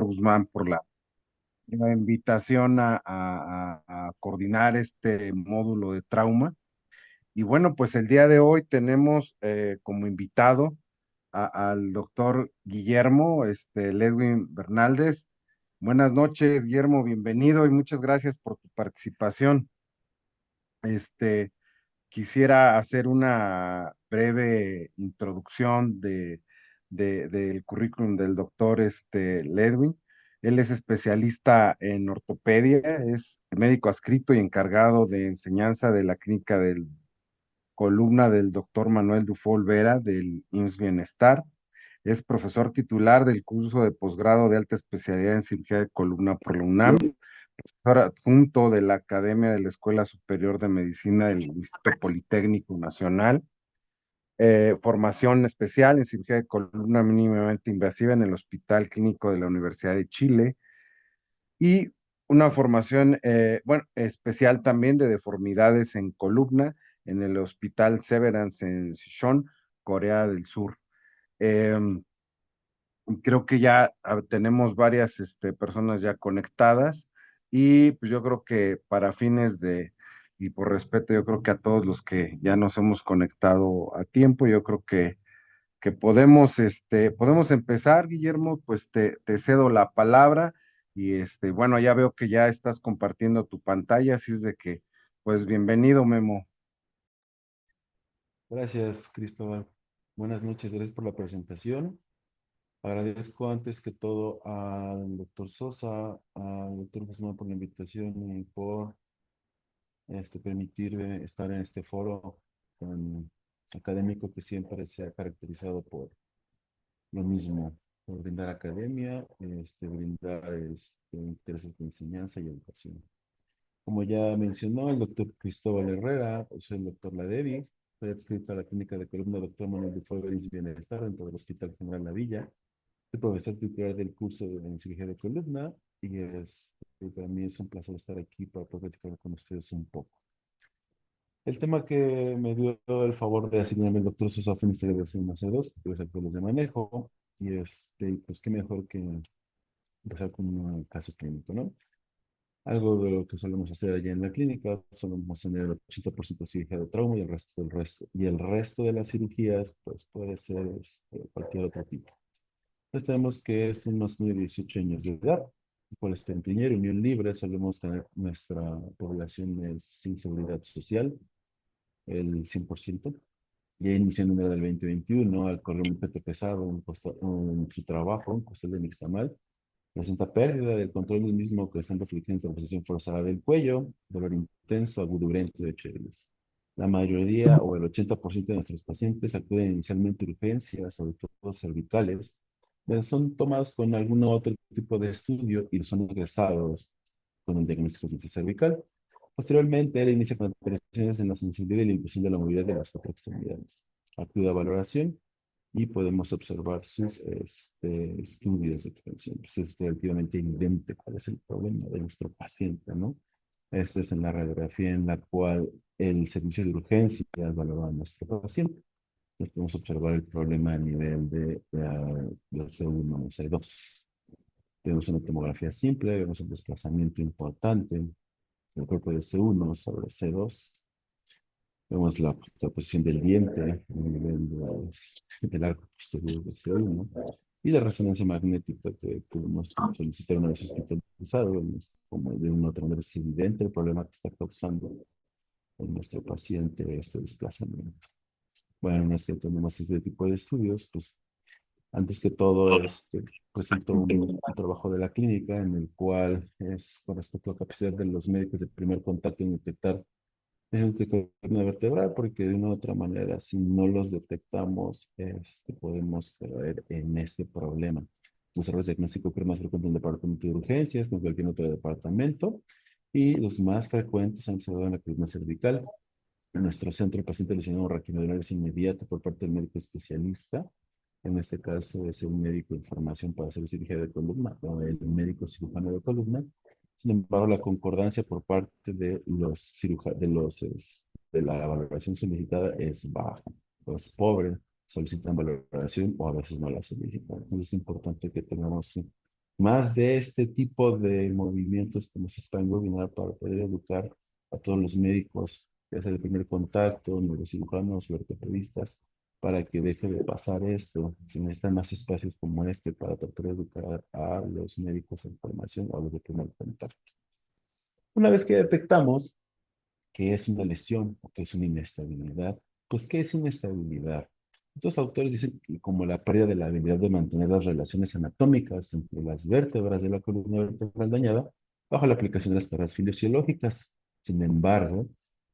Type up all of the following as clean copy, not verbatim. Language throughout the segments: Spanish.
Guzmán por la invitación a coordinar este módulo de trauma. Y bueno, pues el día de hoy tenemos como invitado al doctor Guillermo Ledwin Bernaldez. Buenas noches, Guillermo, bienvenido y muchas gracias por tu participación. Este, Quisiera hacer una breve introducción del currículum del doctor Ledwin. Él es especialista en ortopedia, es médico adscrito y encargado de enseñanza de la clínica del columna del doctor Manuel Dufol Vera del IMSS Bienestar. Es profesor titular del curso de posgrado de alta especialidad en cirugía de columna por la UNAM, profesor adjunto de la Academia de la Escuela Superior de Medicina del Instituto Politécnico Nacional, formación especial en cirugía de columna mínimamente invasiva en el Hospital Clínico de la Universidad de Chile y una formación, bueno, especial también de deformidades en columna en el Hospital Severance en Sichuan, Corea del Sur. Em, Creo que ya tenemos varias personas ya conectadas y pues yo creo que para fines y por respeto, yo creo que a todos los que ya nos hemos conectado a tiempo, yo creo que podemos, podemos empezar, Guillermo, pues te cedo la palabra y bueno, ya veo que ya estás compartiendo tu pantalla, así es de que, pues bienvenido, Memo. Gracias, Cristóbal. Buenas noches, gracias por la presentación. Agradezco antes que todo al doctor Sosa, al doctor Guzmán por la invitación y por permitirme estar en este foro tan académico que siempre se ha caracterizado por lo mismo, por brindar academia, brindar intereses de enseñanza y educación. Como ya mencionó el doctor Cristóbal Herrera, soy el doctor Ladevi, soy adscrito a la clínica de columna doctor Manuel de Fabris Bienestar dentro del Hospital General La Villa. Soy profesor titular del curso de cirugía de columna y para mí es un placer estar aquí para poder platicar con ustedes un poco. El tema que me dio el favor de asignarme el doctor Sosa fue en integración C2, que es actuales de manejo, y pues qué mejor que empezar con un caso clínico, ¿no? Algo de lo que solemos hacer allá en la clínica, solemos tener el 80% de cirugía de trauma y el resto de las cirugías, pues puede ser cualquier otro tipo. Entonces tenemos que es un masculino de 18 años de edad, por este en Piñera, Unión Libre, solemos tener nuestra población es sin seguridad social, el 100%. Ya inició en enero del 2021, al correr un peso pesado, su trabajo, un costal de nixtamal, presenta pérdida del control del mismo, creciendo flexión por posición forzada del cuello, dolor intenso, agudurento de Chelis. La mayoría o el 80% de nuestros pacientes acuden inicialmente a urgencias, sobre todo cervicales, son tomados con algún otro tipo de estudio y son ingresados con un diagnóstico de cervical. Posteriormente, él inicia con alteraciones en la sensibilidad y la impresión de la movilidad de las cuatro extremidades. Acude a valoración y podemos observar sus estudios de extensión. Pues es relativamente evidente cuál es el problema de nuestro paciente, ¿no? Esta es en la radiografía en la cual el servicio de urgencias valora a nuestro paciente. Entonces podemos observar el problema a nivel de C1 o C2. Tenemos una tomografía simple, vemos el desplazamiento importante del cuerpo de C1 sobre C2. Vemos la posición del diente a nivel del arco posterior de C1 y la resonancia magnética que pudimos solicitar una vez hospitalizado. Vemos como de una u otra manera es evidente el problema que está causando en nuestro paciente este desplazamiento. Bueno, una vez que tenemos este tipo de estudios, pues antes que todo, presento un trabajo de la clínica en el cual es con respecto a la capacidad de los médicos de primer contacto en detectar de columna vertebral, porque de una u otra manera, si no los detectamos, podemos caer en este problema. Los errores de diagnóstico ocurren más frecuente en el departamento de urgencias, que en cualquier otro departamento, y los más frecuentes se han observado en la columna cervical. En nuestro centro, el paciente lesionado raquinoidal inmediato por parte del médico especialista. En este caso, es el médico de formación para hacer cirugía de columna o el médico cirujano de columna. Sin embargo, la concordancia por parte de de la valoración solicitada es baja, o es pobre, solicitan valoración o a veces no la solicitan. Entonces es importante que tengamos más de este tipo de movimientos como se está en webinar para poder educar a todos los médicos, ya sea de primer contacto, neurocirujanos o ortopedistas, para que deje de pasar esto. Se necesitan más espacios como este para tratar de educar a los médicos en formación o a los de primer contacto. Una vez que detectamos que es una lesión o que es una inestabilidad, pues ¿qué es inestabilidad? Estos autores dicen que como la pérdida de la habilidad de mantener las relaciones anatómicas entre las vértebras de la columna vertebral dañada bajo la aplicación de las tareas fisiológicas. Sin embargo,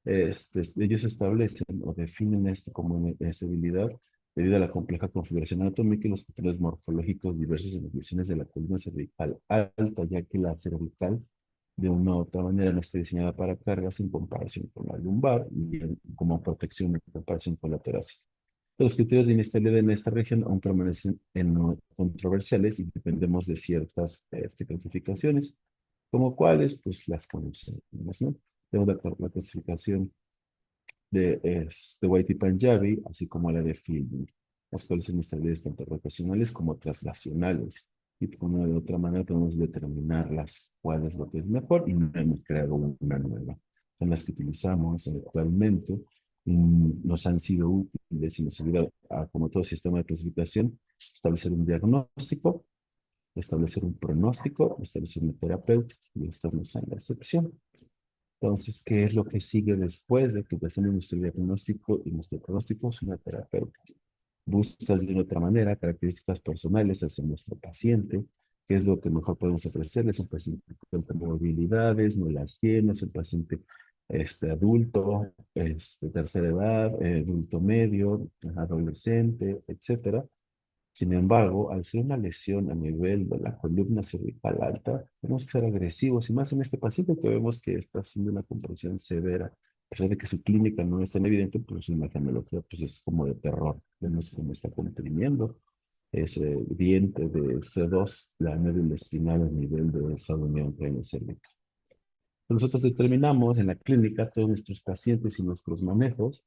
ellos establecen o definen esto como inestabilidad debido a la compleja configuración anatómica y los patrones morfológicos diversos en las lesiones de la columna cervical alta, ya que la cervical de una u otra manera no está diseñada para cargas en comparación con la lumbar y como protección en comparación con la torácica. Los criterios de inestabilidad en esta región aún permanecen controversiales y dependemos de ciertas clasificaciones, como cuáles, pues las conocemos, ¿no? Tenemos la clasificación de White y Punjabi, así como la de Fielding, las cuales son inestabilidades tanto rotacionales como translacionales. Y por una de otra manera podemos determinarlas cuál es lo que es mejor y no hemos creado una nueva. Son las que utilizamos actualmente y nos han sido útiles y nos ayuda a, como todo sistema de clasificación, establecer un diagnóstico, establecer un pronóstico, establecer una terapéutica y estas no son la excepción. Entonces, ¿qué es lo que sigue después de que hacemos nuestro diagnóstico y nuestro pronóstico? Es una terapéutica. Buscas de una otra manera características personales hacia nuestro paciente, qué es lo que mejor podemos ofrecerle. Es un paciente con comorbilidades, no las tiene, es un paciente adulto, tercera edad, adulto medio, adolescente, etcétera. Sin embargo, al ser una lesión a nivel de la columna cervical alta, tenemos que ser agresivos y más en este paciente que vemos que está haciendo una compresión severa. A pesar de que su clínica no es tan evidente, pero su imagenología pues es como de terror. Vemos cómo está comprimiendo ese diente de C2, la médula espinal a nivel de esa unión craneocervical. Nosotros determinamos en la clínica todos nuestros pacientes y nuestros manejos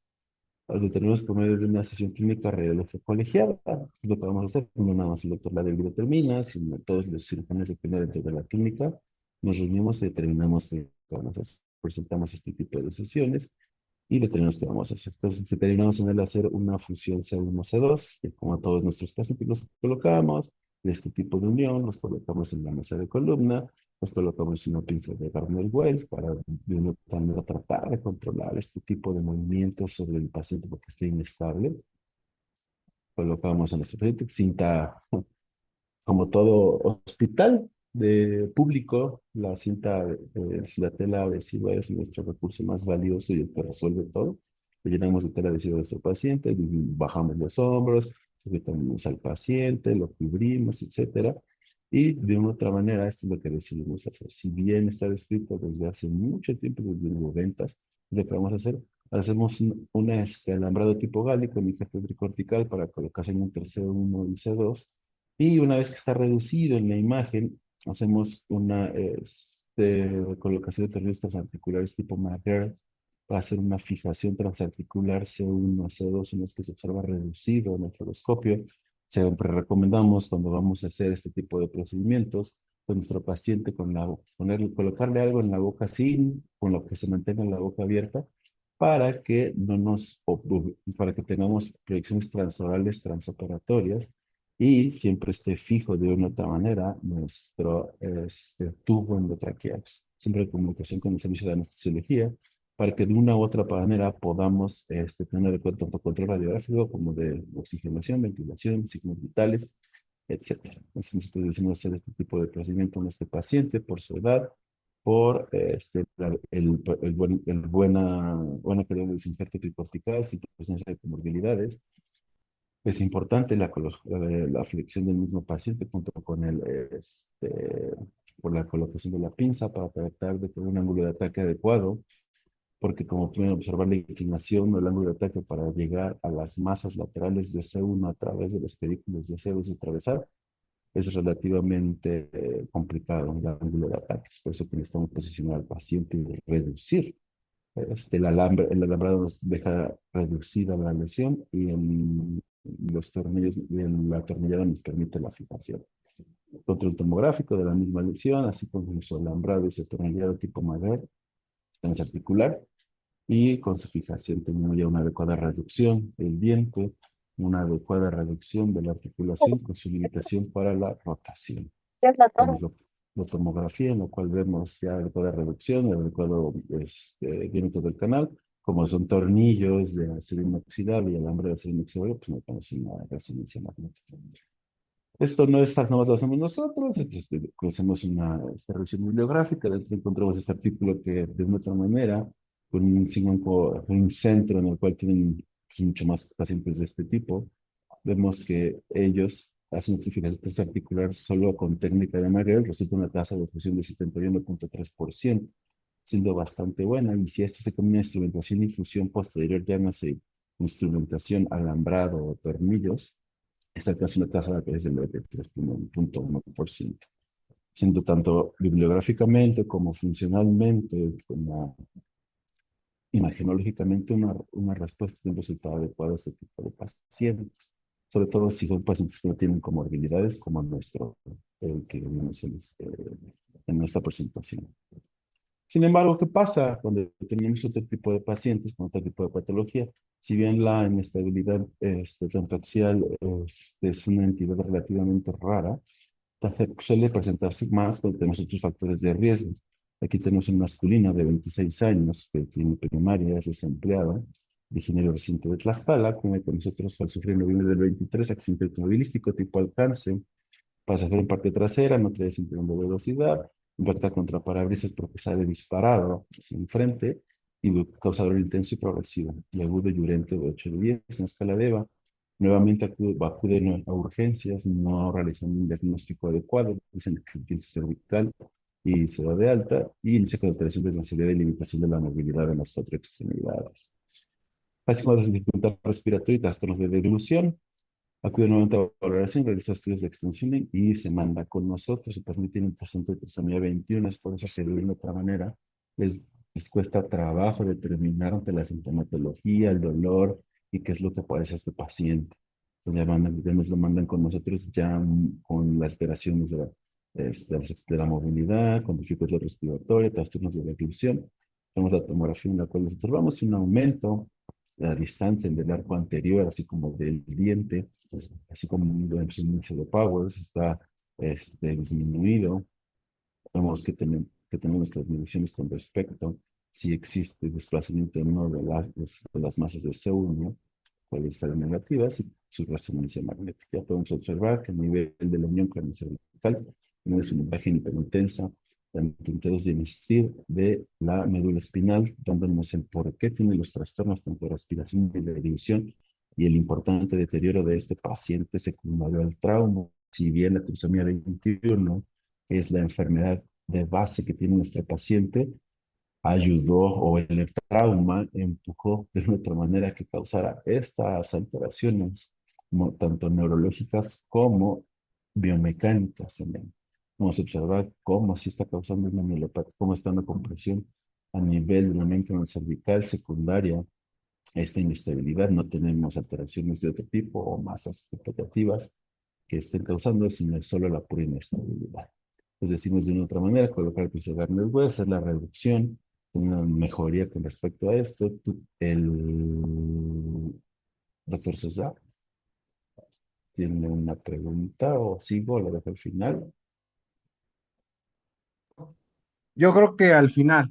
los determinamos por medio de una sesión clínica radiológica colegiada. Lo que vamos a hacer, no nada más el doctor la lo determina, sino todos los cirujanos de primera dentro de la clínica, nos reunimos y determinamos qué vamos a hacer. Presentamos este tipo de sesiones y determinamos qué vamos a hacer. Entonces, determinamos en él hacer una fusión C1, C2, que como a todos nuestros pacientes los colocamos, de este tipo de unión, los colocamos en la mesa de columna, los colocamos en una pinza de Gardner-Wells para de una manera tratar de controlar este tipo de movimientos sobre el paciente porque esté inestable. Colocamos a nuestro paciente cinta, como todo hospital de público, la cinta, la tela adhesiva es nuestro recurso más valioso y el que resuelve todo. Le llenamos de tela adhesiva a nuestro paciente, bajamos los hombros, sujetamos al paciente, lo cubrimos, etcétera. Y de una otra manera, esto es lo que decidimos hacer. Si bien está descrito desde hace mucho tiempo, desde los 90, lo que vamos a hacer, hacemos alambrado tipo gálico en el tricortical para colocación entre C1 y C2 y una vez que está reducido en la imagen, hacemos una colocación de tornillos transarticulares tipo Maher para hacer una fijación transarticular C1 a C2, una vez que se observa reducido en el fluoroscopio. Siempre recomendamos cuando vamos a hacer este tipo de procedimientos, con nuestro paciente colocarle algo en la boca sin, con lo que se mantenga la boca abierta, para que no nos, para que tengamos proyecciones transorales transoperatorias y siempre esté fijo de una u otra manera nuestro tubo endotraqueal, siempre en comunicación con el servicio de anestesiología, para que de una u otra manera podamos tener en cuenta tanto control radiográfico como de oxigenación, ventilación, signos vitales, etcétera. Entonces nosotros decimos hacer este tipo de procedimiento en este paciente por su edad, por buena calidad de desinfecto tricortical, sin presencia de comorbilidades. Es importante la flexión del mismo paciente junto con por la colocación de la pinza para tratar de tener un ángulo de ataque adecuado, porque como pueden observar la inclinación o el ángulo de ataque para llegar a las masas laterales de C1 a través de los pedículos de C2 y atravesar es relativamente complicado el ángulo de ataque. Es por eso que necesitamos posicionar al paciente y reducir el alambrado nos deja reducida la lesión y los tornillos y la atornillada nos permite la fijación. control tomográfico de la misma lesión, así como su alambrado y su atornillado tipo madera, transarticular, y con su fijación teniendo ya una adecuada reducción del diente, una adecuada reducción de la articulación con su limitación para la rotación. Tenemos la tomografía en la cual vemos ya adecuada reducción, el adecuado diámetro del canal, como son tornillos de acero inoxidable y alambre de acero inoxidable, pues no tenemos una resonancia magnética. Esto no es, no lo hacemos nosotros, hacemos una revisión bibliográfica, dentro encontramos este artículo que de una otra manera, con un centro en el cual tienen pues, mucho más pacientes de este tipo, vemos que ellos hacen certificaciones articulares solo con técnica de Magel, resulta una tasa de fusión de 71.3%, siendo bastante buena, y si esto se combina instrumentación y fusión posterior, llámase instrumentación, alambrado o tornillos, esta alcanza una tasa de APS del 93.1%, siendo tanto bibliográficamente como funcionalmente, como imagenológicamente una respuesta y un resultado adecuado a este tipo de pacientes, sobre todo si son pacientes que no tienen comorbilidades como nuestro, el que vimos en esta presentación. Sin embargo, ¿qué pasa cuando tenemos otro tipo de pacientes con otro tipo de patología? Si bien la inestabilidad transaxial es una entidad relativamente rara, suele presentarse más cuando tenemos otros factores de riesgo. Aquí tenemos un masculino de 26 años que tiene primaria, es desempleado, originario reciente de Tlaxcala, como con nosotros al sufrir en noviembre del 23 accidente automovilístico tipo alcance, pasajero en parte trasera, no trae cinturón de velocidad, impacta contra parabrisas porque sale disparado hacia enfrente y causador intenso y progresivo, y agudo y urente de 8 de 10 en escala de EVA. Nuevamente acude a urgencias, no realizando un diagnóstico adecuado, dicen que tiene cervical y se da de alta, y inicia con alteración de sensibilidad y limitación de la movilidad en las cuatro extremidades. Así como las dificultades respiratorias y trastornos de deglución, acude nuevamente a valoración, realiza estudios de extensión y se manda con nosotros. El paciente tiene un paciente de trisomía 21, es por eso que de una otra manera les cuesta trabajo determinar ante la sintomatología, el dolor y qué es lo que padece este paciente. Entonces ya nos lo mandan con nosotros ya con las alteraciones de la movilidad, con dificultad respiratoria, trastornos de la oclusión. Tenemos la tomografía en la cual observamos un aumento la distancia del arco anterior, así como del diente, así como el índice de Powers está disminuido. Vemos que tenemos nuestras mediciones con respecto si existe desplazamiento no de las masas de C1, puede estar negativas, y su resonancia magnética. Ya podemos observar que a nivel de la unión craneocervical tenemos una imagen hiperintensa, intentos de emitir de la médula espinal, dándonos el por qué tiene los trastornos tanto de respiración y de división y el importante deterioro de este paciente secundario al trauma. Si bien la trisomía 21 es la enfermedad de base que tiene nuestro paciente, ayudó o el trauma empujó de una otra manera que causara estas alteraciones, tanto neurológicas como biomecánicas en él. Vamos a observar cómo sí está causando una mielopatía, cómo está una compresión a nivel de la médula cervical secundaria, esta inestabilidad. No tenemos alteraciones de otro tipo o masas vegetativas que estén causando, sino solo la pura inestabilidad. Pues decimos de una otra manera, colocar el pulso voy a hacer la reducción, una mejoría con respecto a esto. El doctor César tiene una pregunta o sigo, la dejo al final. Yo creo que al final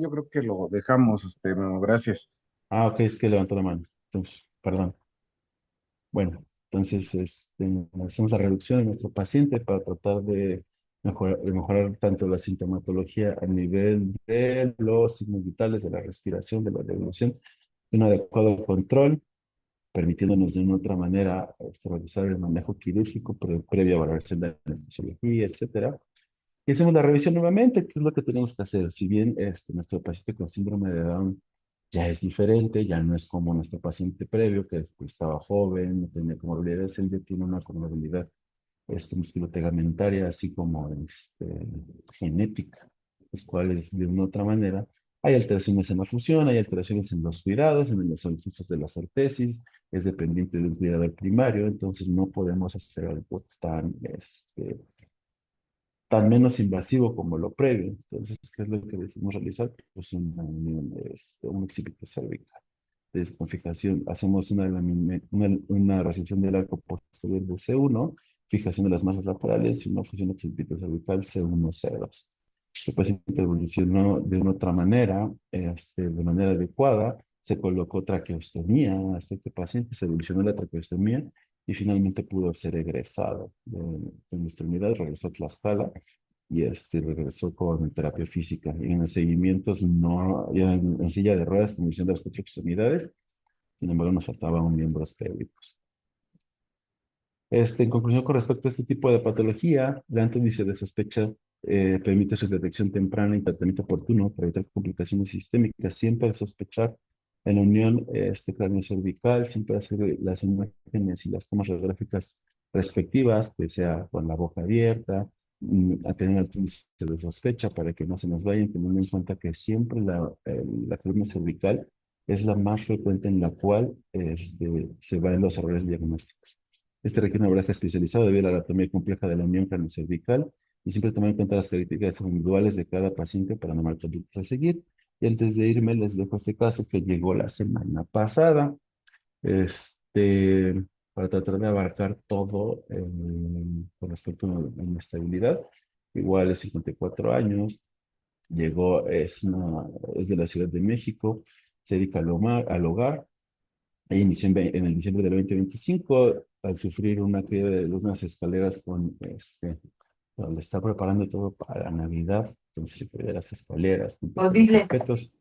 yo creo que lo dejamos, Memo, gracias. Ah, ok, es que levantó la mano. Entonces, perdón. Bueno, entonces hacemos la reducción de nuestro paciente para tratar de mejorar tanto la sintomatología a nivel de los signos vitales, de la respiración, de la regulación, un adecuado control, permitiéndonos de una otra manera realizar el manejo quirúrgico previa valoración de la anestesiología, etcétera. Y hacemos la revisión nuevamente, ¿qué es lo que tenemos que hacer? Si bien nuestro paciente con síndrome de Down ya es diferente, ya no es como nuestro paciente previo, que estaba joven, no tenía comorbilidades, él ya tiene una comorbilidad musculotegamentaria, así como genética, los cuales de una u otra manera hay alteraciones en la fusión, hay alteraciones en los cuidados, en los usos de las ortesis, es dependiente de un cuidador primario, entonces no podemos hacer algo tan tan menos invasivo como lo previo. Entonces, ¿qué es lo que decimos realizar? Pues un occipito cervical. Desconfijación, hacemos una resección del arco posterior de C1, fijación de las masas laterales y una fusión occipito cervical C1, C2. El paciente evolucionó de una otra manera, de manera adecuada, se colocó traqueostomía, hasta este paciente se evolucionó la traqueostomía y finalmente pudo ser egresado de nuestra unidad, regresó a Tlaxcala y regresó con terapia física. Y en los seguimientos, no, ya en silla de ruedas, con visión de las cuatro extremidades, sin embargo, nos faltaban miembros pélvicos. En conclusión, con respecto a este tipo de patología, el índice de sospecha permite su detección temprana y tratamiento oportuno para evitar complicaciones sistémicas. Siempre al sospechar en la unión cráneo-cervical, siempre hacer las imágenes y las tomas radiográficas respectivas, que sea con la boca abierta, a tener el índice de sospecha para que no se nos vayan, teniendo en cuenta que siempre la columna cervical es la más frecuente en la cual se van los errores diagnósticos. Este requiere un abordaje especializado debido a la anatomía compleja de la unión craneocervical y siempre tomar en cuenta las características individuales de cada paciente para no marcar conductas a seguir. Y antes de irme, les dejo este caso que llegó la semana pasada, este, para tratar de abarcar todo con respecto a la inestabilidad. Igual es 54 años, llegó, es de la Ciudad de México, se dedica al hogar, inició en el diciembre del 2025 al sufrir una caída de unas escaleras donde está preparando todo para Navidad, entonces se cayó de las escaleras, empezó los Horrible. objetos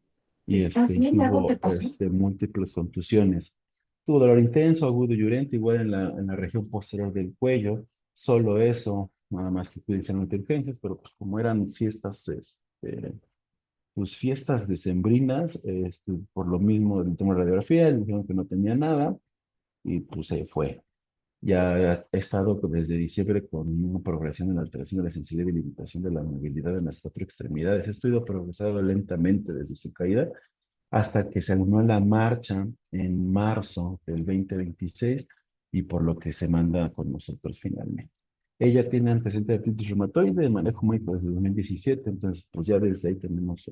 ¿Estás y bien? ¿Algo te tuvo pasó? múltiples contusiones. Tuvo dolor intenso, agudo y urente, igual en la región posterior del cuello, solo eso, nada más que pude inicialmente urgencias, pero pues como eran fiestas, pues fiestas decembrinas, por lo mismo el tema de radiografía, le dijeron que no tenía nada y pues se fue. Ya he estado desde diciembre con una progresión en la alteración de la sensibilidad y limitación de la movilidad en las cuatro extremidades. Esto ha ido progresando lentamente desde su caída hasta que se animó la marcha en marzo del 2026 y por lo que se manda con nosotros finalmente. Ella tiene antecedentes de artritis reumatoide, de manejo médico desde 2017, entonces pues ya desde ahí tenemos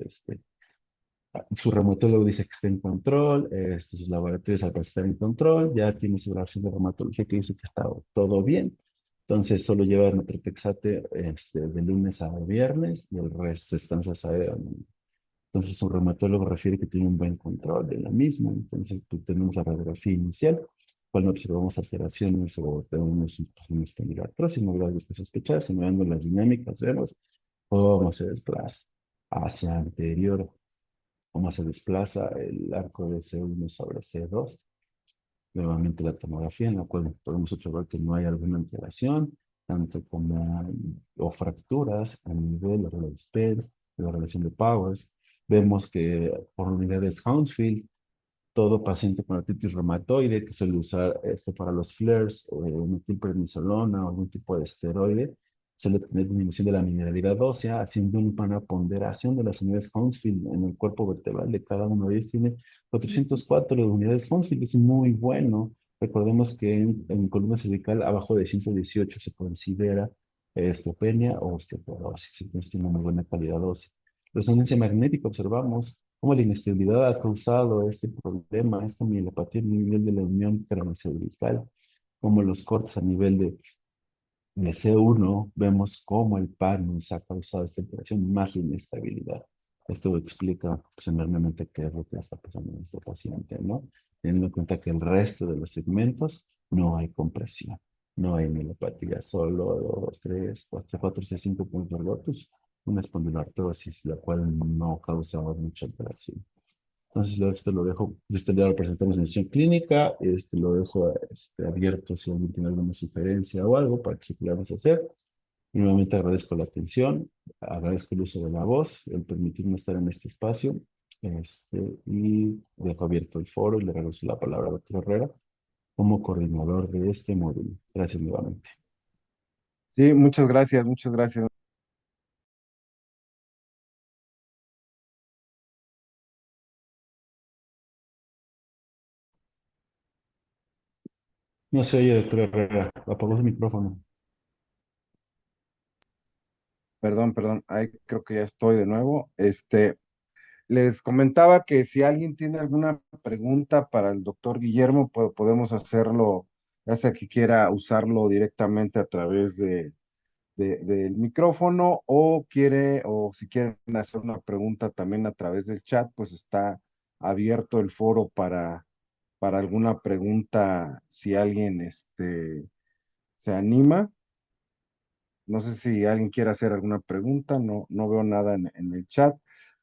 su reumatólogo dice que está en control, sus laboratorios al parecer están en control, ya tiene su relación de reumatología que dice que está todo bien. Entonces solo lleva methotrexate de lunes a viernes y el resto están a. Entonces su reumatólogo refiere que tiene un buen control de la misma. Entonces pues, tenemos la radiografía inicial, cuando observamos alteraciones o tenemos un espondilocrosis, no grado que sospechar, simulando las dinámicas, vemos cómo se desplaza hacia anterior, cómo se desplaza el arco de C1 sobre C2. Nuevamente la tomografía, en la cual podemos observar que no hay alguna alteración, tanto como o fracturas a nivel de la Spence, de la relación de Powers. Vemos que por unidades Hounsfield, todo paciente con artritis reumatoide que suele usar para los flares o metilprednisolona o algún tipo de esteroide, suele tener disminución de la mineralidad ósea, haciendo una ponderación de las unidades Hounsfield en el cuerpo vertebral de cada uno de ellos. Tiene 404 unidades Hounsfield, es muy bueno. Recordemos que en columna cervical abajo de 118 se considera osteopenia o osteoporosis, entonces tiene una buena calidad ósea. Resonancia magnética, observamos cómo la inestabilidad ha causado este problema, esta mielopatía a nivel de la unión craneocervical, como los cortes a nivel de C1, vemos cómo el nos ha causado esta alteración, más la inestabilidad. Esto explica pues, enormemente qué es lo que está pasando en este paciente, ¿no? Teniendo en cuenta que el resto de los segmentos no hay compresión, no hay mielopatía, solo 2, 3, 4, 4, 6, 5 puntos rotos, una espondiloartrosis, la cual no causa mucha alteración. Entonces, esto lo dejo, ya lo presentamos en sesión clínica, lo dejo abierto si alguien tiene alguna sugerencia o algo para que podamos hacer. Y nuevamente agradezco la atención, agradezco el uso de la voz, el permitirme estar en este espacio, y dejo abierto el foro y le regreso la palabra a la doctora Herrera como coordinador de este módulo. Gracias nuevamente. Sí, muchas gracias, muchas gracias. No se oye, doctora Herrera, apagó su micrófono. perdón, ahí creo que ya estoy de nuevo. Les comentaba que si alguien tiene alguna pregunta para el doctor Guillermo, podemos hacerlo, ya sea que quiera usarlo directamente a través del micrófono o si quieren hacer una pregunta también a través del chat, pues está abierto el foro para alguna pregunta si alguien se anima. No sé si alguien quiere hacer alguna pregunta, no veo nada en el chat.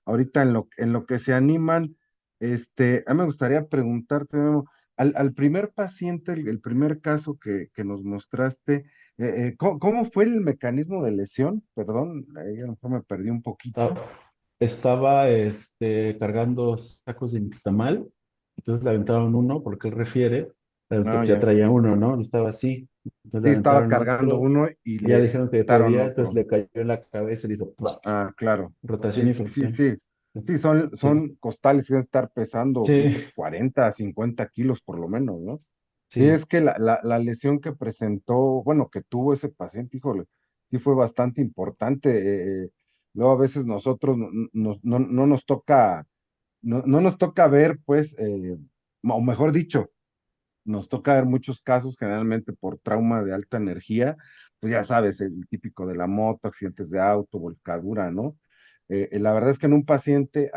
Ahorita en lo que se animan, a mí me gustaría preguntarte, Memo, al primer paciente, el primer caso que nos mostraste, ¿cómo fue el mecanismo de lesión? Perdón, ahí a lo mejor me perdí un poquito. Estaba cargando sacos de nixtamal, entonces le aventaron uno, porque él refiere, No, ya ya. traía uno, ¿no? Estaba así, entonces le Sí, estaba aventaron cargando otro, uno y y ya le le dijeron que quitaron podía, entonces otro. le cayó en la cabeza y le hizo ¡plac! Ah, claro. Rotación y Sí, sí, fricción. sí. Sí, son, Sí, son costales que deben estar pesando sí, 40 a 50 kilos por lo menos, ¿no? Sí, sí. es que la lesión que presentó, bueno, que tuvo ese paciente, híjole, sí fue bastante importante. Luego a veces nosotros no nos toca, no nos toca ver, pues, o mejor dicho, nos toca ver muchos casos, generalmente por trauma de alta energía, pues ya sabes, el típico de la moto, accidentes de auto, volcadura, ¿no? La verdad es que en un paciente,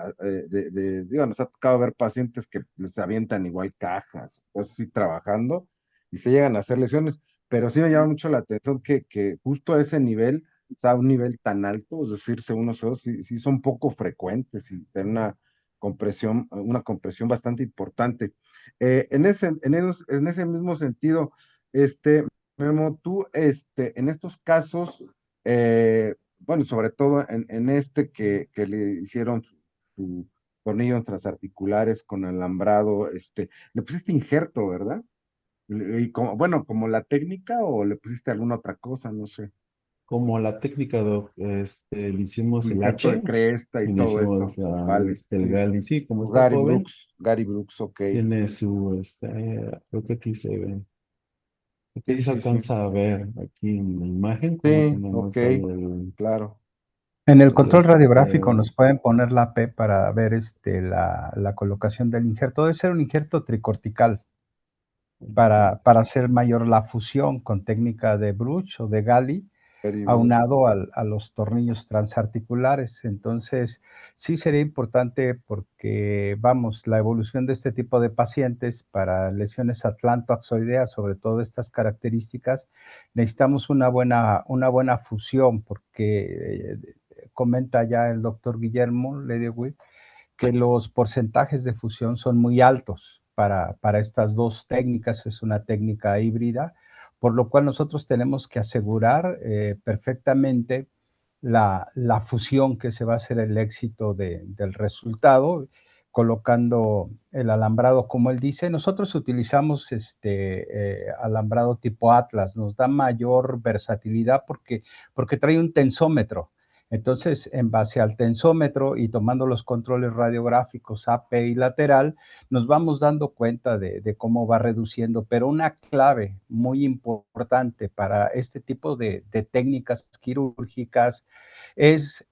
digo, nos ha tocado ver pacientes que les avientan igual cajas, cosas así trabajando, y se llegan a hacer lesiones, pero sí me llama mucho la atención que justo a ese nivel, o sea, un nivel tan alto, es decir, C1, C2, sí son poco frecuentes y tienen una compresión bastante importante. En ese mismo sentido, Memo, tú, en estos casos, bueno, sobre todo en que le hicieron su tornillo transarticulares con alambrado, le pusiste injerto, ¿verdad? Y como, bueno, como la técnica o le pusiste alguna otra cosa, no sé. Como la técnica, Doc, le hicimos el Injerto de H cresta y y le todo hicimos esto. Vale, el sí, sí. Gali. Sí, como está Gary joven, Brooks, Gary Brooks, ok. tiene su, creo que aquí se ve, creo que Sí, sí se sí, sí. alcanza a ver aquí en la imagen, como Sí, ok, tenemos ahí claro. En el el control radiográfico este, nos pueden poner la P para ver la colocación del injerto. Debe ser un injerto tricortical para hacer mayor la fusión con técnica de Bruch o de Gali, Gary Brooks. aunado a los tornillos transarticulares. Entonces, sí sería importante porque, vamos, la evolución de este tipo de pacientes para lesiones atlantoaxoideas, sobre todo estas características, necesitamos una buena fusión porque comenta ya el doctor Guillermo Ledewig que los porcentajes de fusión son muy altos para estas dos técnicas. Es una técnica híbrida, por lo cual nosotros tenemos que asegurar perfectamente la fusión, que se va a hacer el éxito del resultado, colocando el alambrado como él dice. Nosotros utilizamos alambrado tipo Atlas, nos da mayor versatilidad porque trae un tensómetro. Entonces, en base al tensómetro y tomando los controles radiográficos AP y lateral, nos vamos dando cuenta de cómo va reduciendo. Pero una clave muy importante para este tipo de técnicas quirúrgicas es,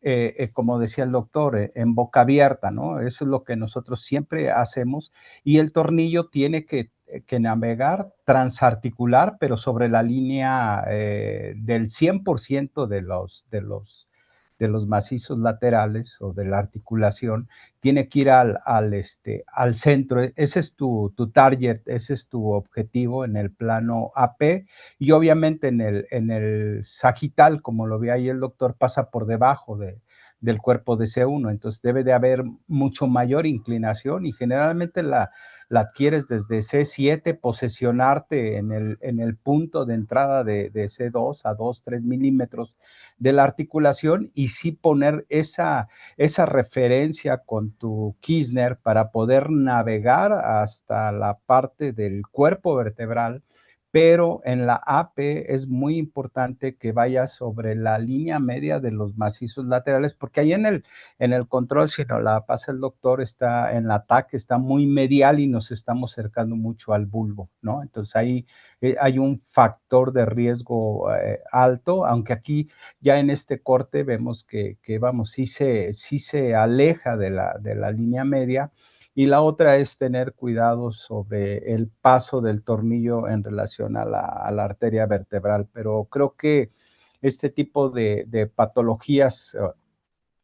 como decía el doctor, en boca abierta, ¿no? Eso es lo que nosotros siempre hacemos. Y el tornillo tiene que navegar transarticular, pero sobre la línea del 100% de los macizos laterales o de la articulación, tiene que ir al centro. Ese es tu target, ese es tu objetivo en el plano AP, y obviamente en el sagital, como lo ve ahí el doctor, pasa por debajo del cuerpo de C1, entonces debe de haber mucho mayor inclinación y generalmente la adquieres desde C7, posesionarte en el punto de entrada de C2 a 2, 3 milímetros de la articulación, y sí poner esa referencia con tu Kirchner para poder navegar hasta la parte del cuerpo vertebral, pero en la AP es muy importante que vaya sobre la línea media de los macizos laterales, porque ahí en el control, si nos la pasa el doctor, está en la TAC, está muy medial y nos estamos acercando mucho al bulbo, ¿no? Entonces ahí hay un factor de riesgo alto, aunque aquí ya en este corte vemos que vamos, sí se aleja de la línea media. Y la otra es tener cuidado sobre el paso del tornillo en relación a la arteria vertebral. Pero creo que este tipo de patologías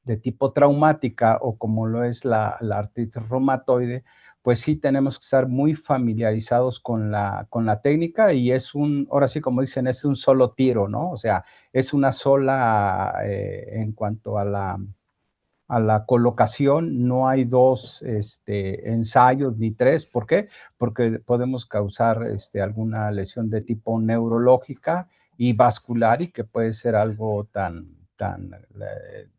de tipo traumática o como lo es la artritis reumatoide, pues sí tenemos que estar muy familiarizados con la técnica y es ahora sí como dicen, es un solo tiro, ¿no? O sea, es una sola en cuanto a la colocación, no hay dos ensayos ni tres. ¿Por qué? Porque podemos causar alguna lesión de tipo neurológica y vascular y que puede ser algo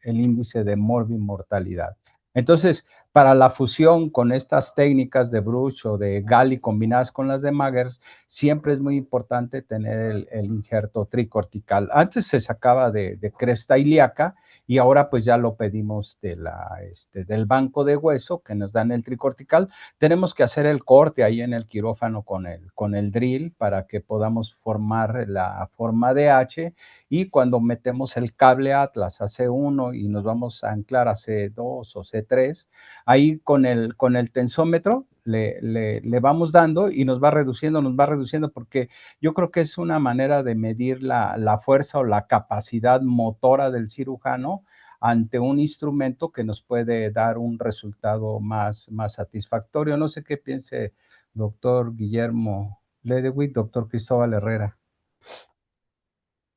el índice de morbimortalidad. Entonces, para la fusión con estas técnicas de Bruch o de Gali combinadas con las de Magers, siempre es muy importante tener el injerto tricortical. Antes se sacaba de cresta ilíaca, y ahora pues ya lo pedimos del banco de hueso que nos dan el tricortical. Tenemos que hacer el corte ahí en el quirófano con el drill para que podamos formar la forma de H, y cuando metemos el cable Atlas a C1 y nos vamos a anclar a C2 o C3, ahí con el tensómetro le vamos dando y nos va reduciendo, porque yo creo que es una manera de medir la fuerza o la capacidad motora del cirujano ante un instrumento que nos puede dar un resultado más satisfactorio. No sé qué piense doctor Guillermo Ledewig, doctor Cristóbal Herrera.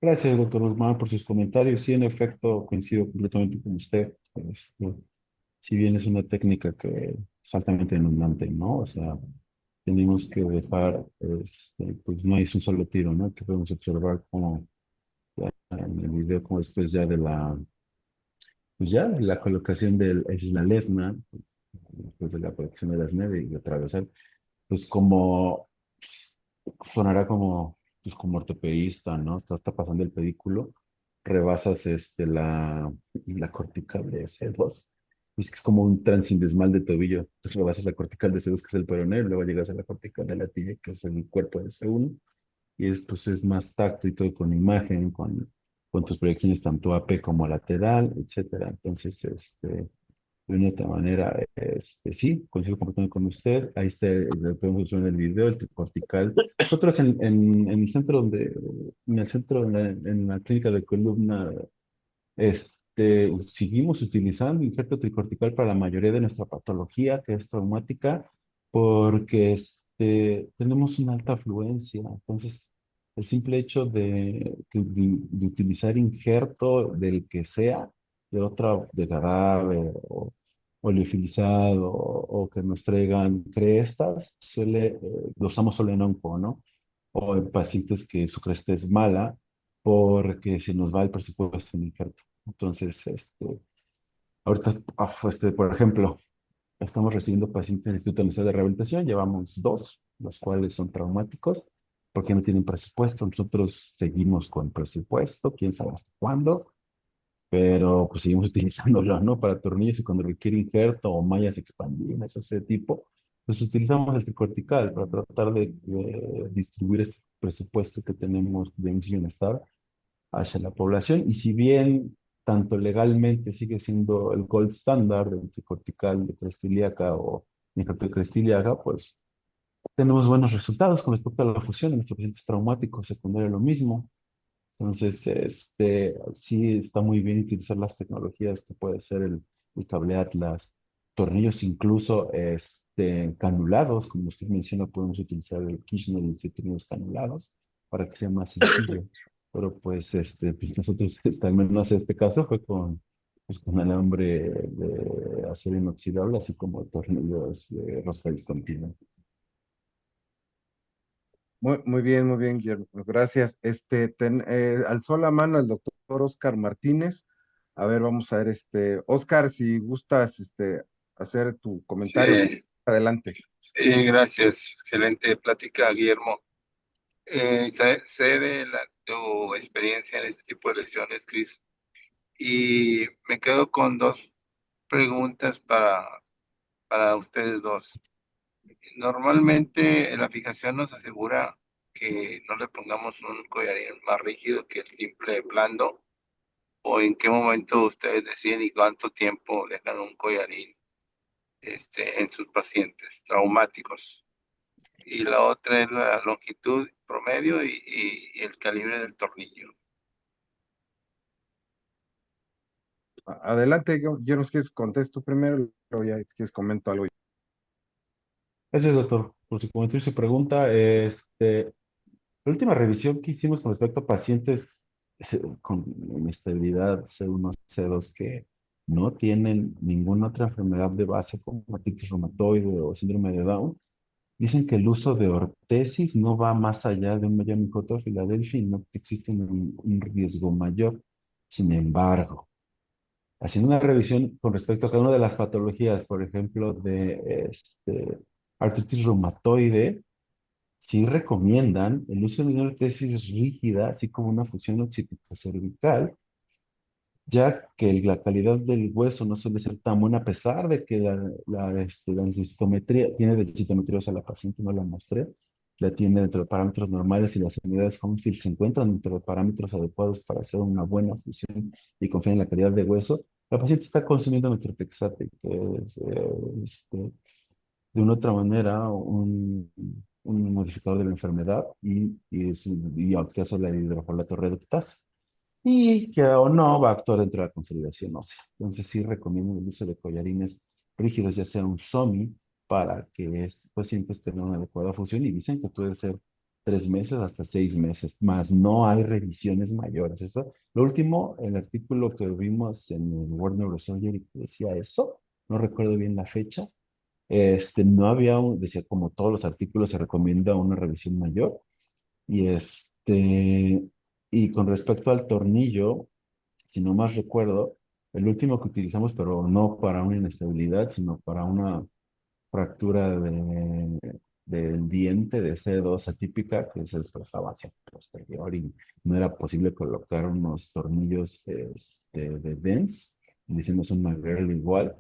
Gracias, doctor Guzmán, por sus comentarios. Sí, en efecto, coincido completamente con usted. Si bien es una técnica que es altamente demandante, ¿no? O sea, tenemos que dejar, pues no es un solo tiro, ¿no? Que podemos observar como ya en el video, como después ya pues ya de la colocación es la lesma, después de la colocación de las 9 y atravesar, pues como sonará como, pues como ortopedista, ¿no? Está pasando el pedículo, rebasas la cortical de C2, es que es como un transindesmal de tobillo, entonces rebasas la cortical de C2, que es el peroné, y luego llegas a la cortical de la tibia, que es el cuerpo de C1, y pues es más tacto y todo con imagen, con tus proyecciones tanto AP como lateral, etcétera. Entonces, de una otra manera, sí, coincido completamente con usted. Ahí está, lo podemos ver en el video, el tricortical. Nosotros en el centro en la clínica de columna, seguimos utilizando injerto tricortical para la mayoría de nuestra patología, que es traumática, porque tenemos una alta afluencia. Entonces, el simple hecho de utilizar injerto del que sea, de cadáver o liofilizado o que nos traigan crestas, lo usamos solo en onco, ¿no? O en pacientes que su cresta es mala porque se nos va el presupuesto en injerto. Entonces, ahorita, por ejemplo, estamos recibiendo pacientes en el Instituto Nacional de Rehabilitación, llevamos dos, los cuales son traumáticos, porque no tienen presupuesto. Nosotros seguimos con presupuesto, quién sabe hasta cuándo, pero pues seguimos utilizándolo, ¿no? Para tornillos y cuando requiere injerto o mallas expandidas, ese tipo, pues utilizamos el tricortical para tratar de distribuir este presupuesto que tenemos de índice de bienestar hacia la población. Y si bien tanto legalmente sigue siendo el gold standard del tricortical de cresta ilíaca o injerto de cresta ilíaca, pues tenemos buenos resultados con respecto a la fusión en nuestros pacientes traumáticos secundarios, lo mismo. Entonces, sí está muy bien utilizar las tecnologías que puede ser el cable Atlas, tornillos incluso canulados, como usted menciona, podemos utilizar el Kirchner y los tornillos canulados para que sea más sencillo. Pero pues nosotros, al menos en este caso, fue con alambre de acero inoxidable, así como tornillos de rosca discontinua. Muy bien, Guillermo. Gracias. Alzó la mano el doctor Oscar Martínez. A ver, vamos a ver, Oscar, si gustas, hacer tu comentario, Sí, adelante. sí, gracias. Excelente plática, Guillermo. Sé de tu experiencia en este tipo de lesiones, Chris, y me quedo con dos preguntas para ustedes dos. Normalmente la fijación nos asegura que no le pongamos un collarín más rígido que el simple blando, o en qué momento ustedes deciden y cuánto tiempo dejan un collarín en sus pacientes traumáticos. Y la otra es la longitud promedio y el calibre del tornillo. Adelante, yo nos quieres contesto primero, luego ya si quieres comento algo. Gracias, doctor, por su comentario y su pregunta. La última revisión que hicimos con respecto a pacientes con inestabilidad C1, C2 que no tienen ninguna otra enfermedad de base como artritis reumatoide o síndrome de Down, dicen que el uso de ortesis no va más allá de un Miami Junto Filadelfia y no existe un riesgo mayor. Sin embargo, haciendo una revisión con respecto a cada una de las patologías, por ejemplo, de artritis reumatoide, sí recomiendan el uso de una ortesis rígida, así como una fusión occipitocervical, ya que la calidad del hueso no suele ser tan buena, a pesar de que la densitometría, tiene densitometría, o sea, la paciente no la mostré, la tiene dentro de parámetros normales y las unidades Homefield se encuentran dentro de parámetros adecuados para hacer una buena fusión y confiar en la calidad de hueso. La paciente está consumiendo metrotexate, que es de una otra manera un modificador de la enfermedad y caso la hidrofolato reductasa. Y que o no va a actuar dentro de la consolidación ósea. Entonces sí recomiendo el uso de collarines rígidos, ya sea un SOMI, para que estos pacientes tengan una adecuada función y dicen que puede ser 3 meses hasta 6 meses, más no hay revisiones mayores. Eso, lo último, el artículo que vimos en el World Neurosurgery que decía eso, no recuerdo bien la fecha, no había decía como todos los artículos se recomienda una revisión mayor y y con respecto al tornillo, si no más recuerdo, el último que utilizamos, pero no para una inestabilidad, sino para una fractura del diente de C2 atípica que se desplazaba hacia el posterior y no era posible colocar unos tornillos de Dens. Le hicimos un McGregor igual.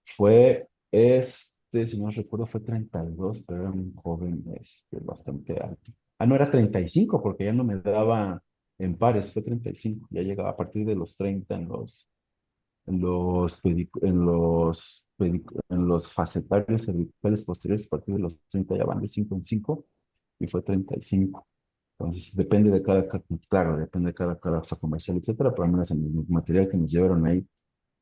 Fue si no recuerdo, fue 32, pero era un joven bastante alto. Ah, no, era 35 porque ya no me daba en pares, fue 35. Ya llegaba a partir de los 30 en los facetarios cervicales posteriores, a partir de los 30 ya van de 5 en 5 y fue 35. Entonces, depende de claro, depende de cada causa comercial, etcétera, pero al menos en el material que nos llevaron ahí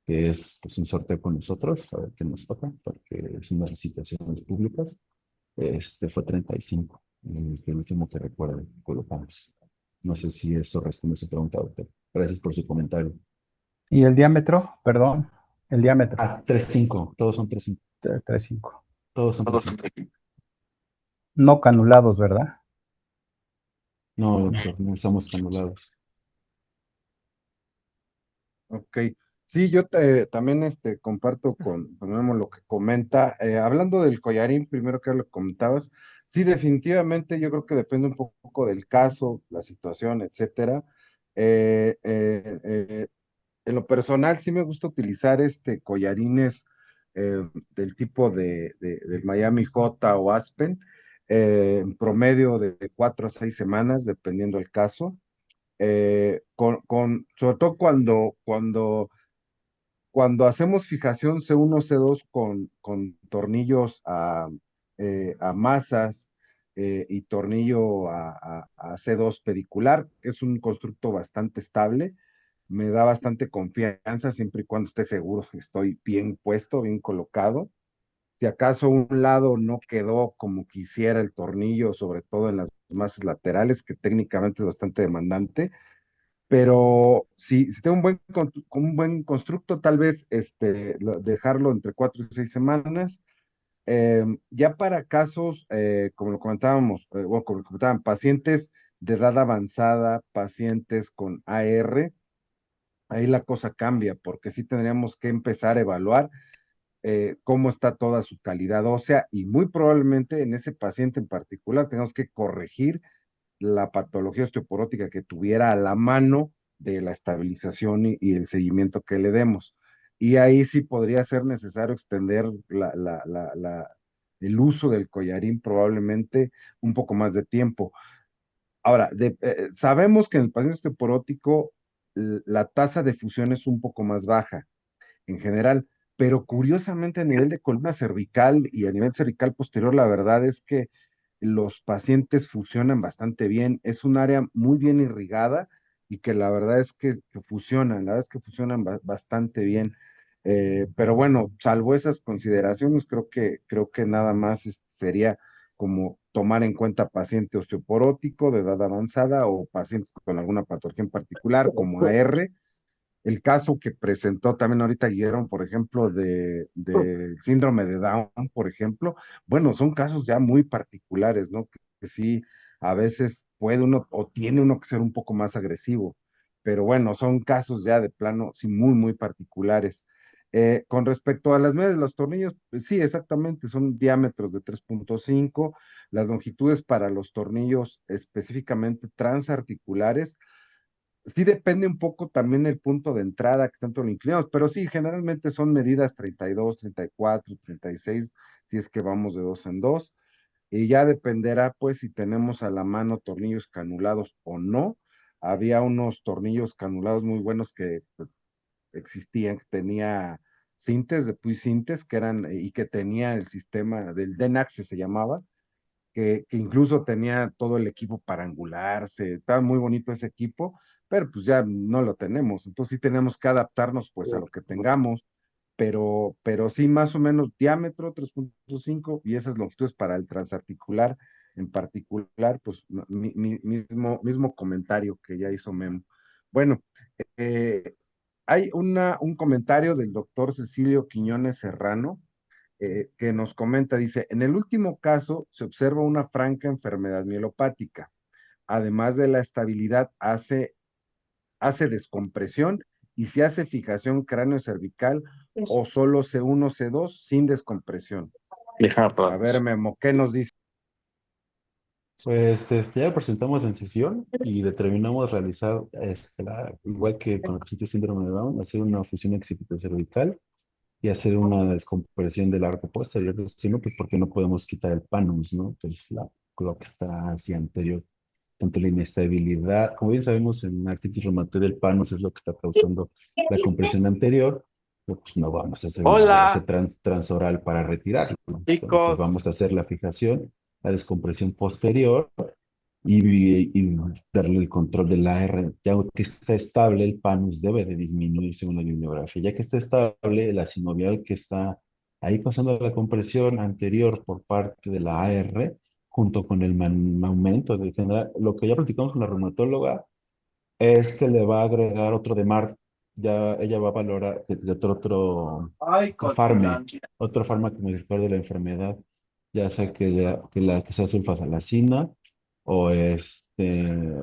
que es pues, un sorteo con nosotros, a ver qué nos toca, porque es unas licitaciones públicas. Fue 35, el último que recuerdo, que colocamos. No sé si eso responde a su pregunta, doctor. Gracias por su comentario. ¿Y el diámetro? Perdón, el diámetro, Ah, 3.5, todos son 3.5. 3.5. Todos son 3.5. No canulados, ¿verdad? No, doctor, no usamos canulados. Ok, sí, yo también comparto con Memo lo que comenta. Hablando del collarín, primero que lo comentabas, sí, definitivamente yo creo que depende un poco del caso, la situación, etcétera. Eh, eh, eh, en lo personal, sí me gusta utilizar collarines del tipo del Miami J o Aspen, en promedio de 4 a 6 semanas, dependiendo del caso. Sobre todo cuando hacemos fijación C1, C2 con tornillos a masas y tornillo a C2 pedicular, que es un constructo bastante estable, me da bastante confianza siempre y cuando esté seguro que estoy bien puesto, bien colocado. Si acaso un lado no quedó como quisiera el tornillo, sobre todo en las masas laterales, que técnicamente es bastante demandante, pero si tengo un buen constructo, tal vez dejarlo entre 4 y 6 semanas. Ya para casos, como lo comentábamos, o como lo comentaban, pacientes de edad avanzada, pacientes con AR, ahí la cosa cambia, porque sí tendríamos que empezar a evaluar cómo está toda su calidad ósea y muy probablemente en ese paciente en particular tenemos que corregir la patología osteoporótica que tuviera a la mano de la estabilización y el seguimiento que le demos. Y ahí sí podría ser necesario extender el uso del collarín probablemente un poco más de tiempo. Ahora, sabemos que en el paciente osteoporótico la tasa de fusión es un poco más baja en general, pero curiosamente a nivel de columna cervical y a nivel cervical posterior, la verdad es que los pacientes fusionan bastante bien. Es un área muy bien irrigada y que la verdad es que fusionan, la verdad es que fusionan bastante bien. Pero bueno, salvo esas consideraciones, creo que nada más sería como tomar en cuenta paciente osteoporótico de edad avanzada o pacientes con alguna patología en particular, como AR. El caso que presentó también ahorita Guillermo, por ejemplo, de síndrome de Down, por ejemplo, bueno, son casos ya muy particulares, ¿no? Que sí, a veces puede uno o tiene uno que ser un poco más agresivo, pero bueno, son casos ya de plano, sí, muy, muy particulares. Con respecto a las medidas de los tornillos, pues sí, exactamente, son diámetros de 3.5, las longitudes para los tornillos específicamente transarticulares. Sí depende un poco también el punto de entrada que tanto lo inclinamos, pero sí, generalmente son medidas 32, 34, 36, si es que vamos de dos en dos, y ya dependerá pues si tenemos a la mano tornillos canulados o no. Había unos tornillos canulados muy buenos que existían, que tenía cintes de Puy Cintes, que eran, y que tenía el sistema del DENAX, se llamaba, que incluso tenía todo el equipo para angularse, estaba muy bonito ese equipo, pero pues ya no lo tenemos, entonces sí tenemos que adaptarnos pues a lo que tengamos, pero sí más o menos diámetro 3.5 y esas longitudes para el transarticular en particular, pues mismo comentario que ya hizo Memo. Bueno, eh, hay un comentario del doctor Cecilio Quiñones Serrano, que nos comenta, dice, en el último caso se observa una franca enfermedad mielopática. Además de la estabilidad, hace descompresión y se hace fijación cráneo-cervical o solo C1, C2 sin descompresión. A ver, Memo, ¿qué nos dice? Pues ya lo presentamos en sesión y determinamos realizar, igual que con el paciente síndrome de Down, hacer una fusión cervical y hacer una descompresión del arco posterior del seno, pues porque no podemos quitar el panus, ¿no? Que es lo que está hacia anterior. Tanto la inestabilidad, como bien sabemos, en artritis reumatoide el panus es lo que está causando la compresión anterior, pero pues no vamos a hacer un abordaje Hola, transoral para retirarlo. Entonces chicos. vamos a hacer la fijación, la descompresión posterior y darle el control del AR. Ya que está estable, el panus debe de disminuir según la bibliografía. Ya que está estable, la sinovial que está ahí causando la compresión anterior por parte de la AR, junto con el aumento de general, lo que ya platicamos con la reumatóloga es que le va a agregar otro de MART. Ya ella va a valorar Ay, Cotilandia. otro fármaco modificador de la enfermedad, ya sea que sea sulfasalacina o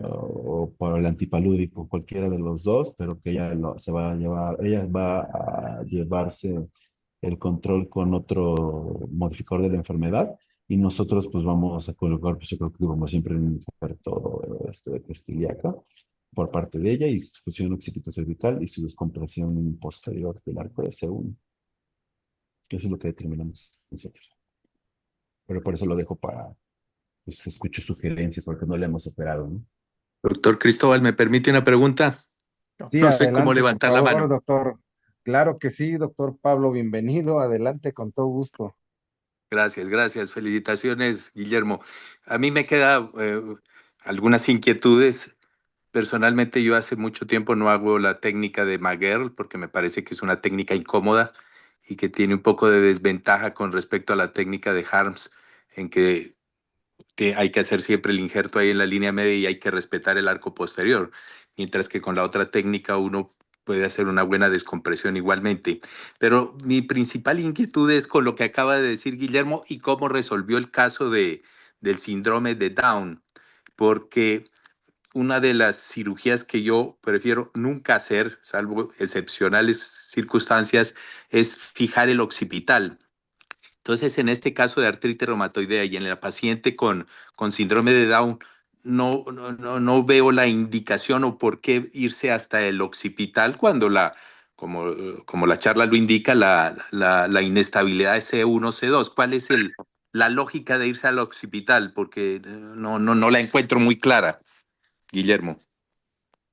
o por el antipalúdico, cualquiera de los dos, pero que se va a llevar, ella va a llevarse el control con otro modificador de la enfermedad. Y nosotros pues vamos a colocar, pues yo creo que como siempre, un injerto de costiliaca por parte de ella y su fusión occipito-cervical y su descompresión posterior del arco de C1. Eso es lo que determinamos nosotros. Pero por eso lo dejo para, pues, escucho sugerencias porque no le hemos operado, ¿no? Doctor Cristóbal, ¿me permite una pregunta? Sí, No sé cómo adelante, por levantar la favor, mano. doctor. Claro que sí, doctor Pablo, bienvenido, adelante con todo gusto. Gracias, gracias. Felicitaciones, Guillermo. A mí me queda algunas inquietudes. Personalmente, yo hace mucho tiempo no hago la técnica de McGill porque me parece que es una técnica incómoda y que tiene un poco de desventaja con respecto a la técnica de Harms, en que hay que hacer siempre el injerto ahí en la línea media y hay que respetar el arco posterior, mientras que con la otra técnica uno puede hacer una buena descompresión igualmente. Pero mi principal inquietud es con lo que acaba de decir Guillermo y cómo resolvió el caso del síndrome de Down, porque una de las cirugías que yo prefiero nunca hacer, salvo excepcionales circunstancias, es fijar el occipital. Entonces, en este caso de artritis reumatoidea y en la paciente con síndrome de Down, no veo la indicación o por qué irse hasta el occipital cuando como la charla lo indica, la inestabilidad es C1, C2. ¿Cuál es la lógica de irse al occipital? Porque no la encuentro muy clara, Guillermo.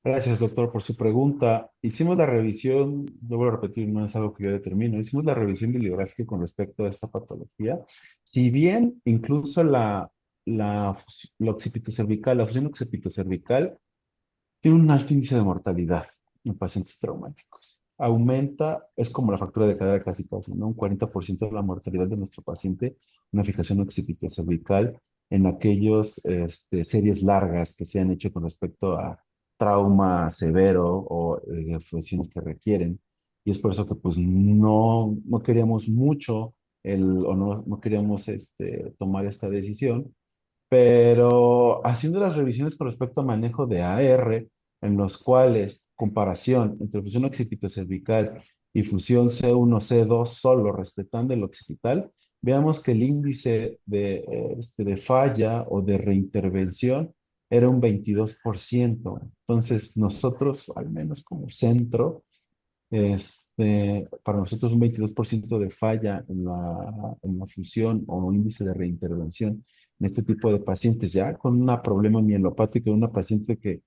Gracias, doctor, por su pregunta. Hicimos la revisión, lo voy a repetir, no es algo que yo determino, hicimos la revisión bibliográfica con respecto a esta patología. Si bien incluso la occipitocervical, la fusión occipitocervical, tiene un alto índice de mortalidad en pacientes traumáticos. Aumenta, es como la fractura de cadera casi casi, ¿no? Un 40% de la mortalidad de nuestro paciente, una fijación occipitocervical en aquellos series largas que se han hecho con respecto a trauma severo o fusiones que requieren. Y es por eso que pues no queríamos mucho o no queríamos tomar esta decisión, pero haciendo las revisiones con respecto a manejo de AR, en los cuales comparación entre fusión occipitocervical y fusión C1-C2 solo respetando el occipital, veamos que el índice de falla o de reintervención era un 22%. Entonces, nosotros, al menos como centro, para nosotros un 22% de falla en la fusión o índice de reintervención en este tipo de pacientes, ya con un problema mielopático, una paciente que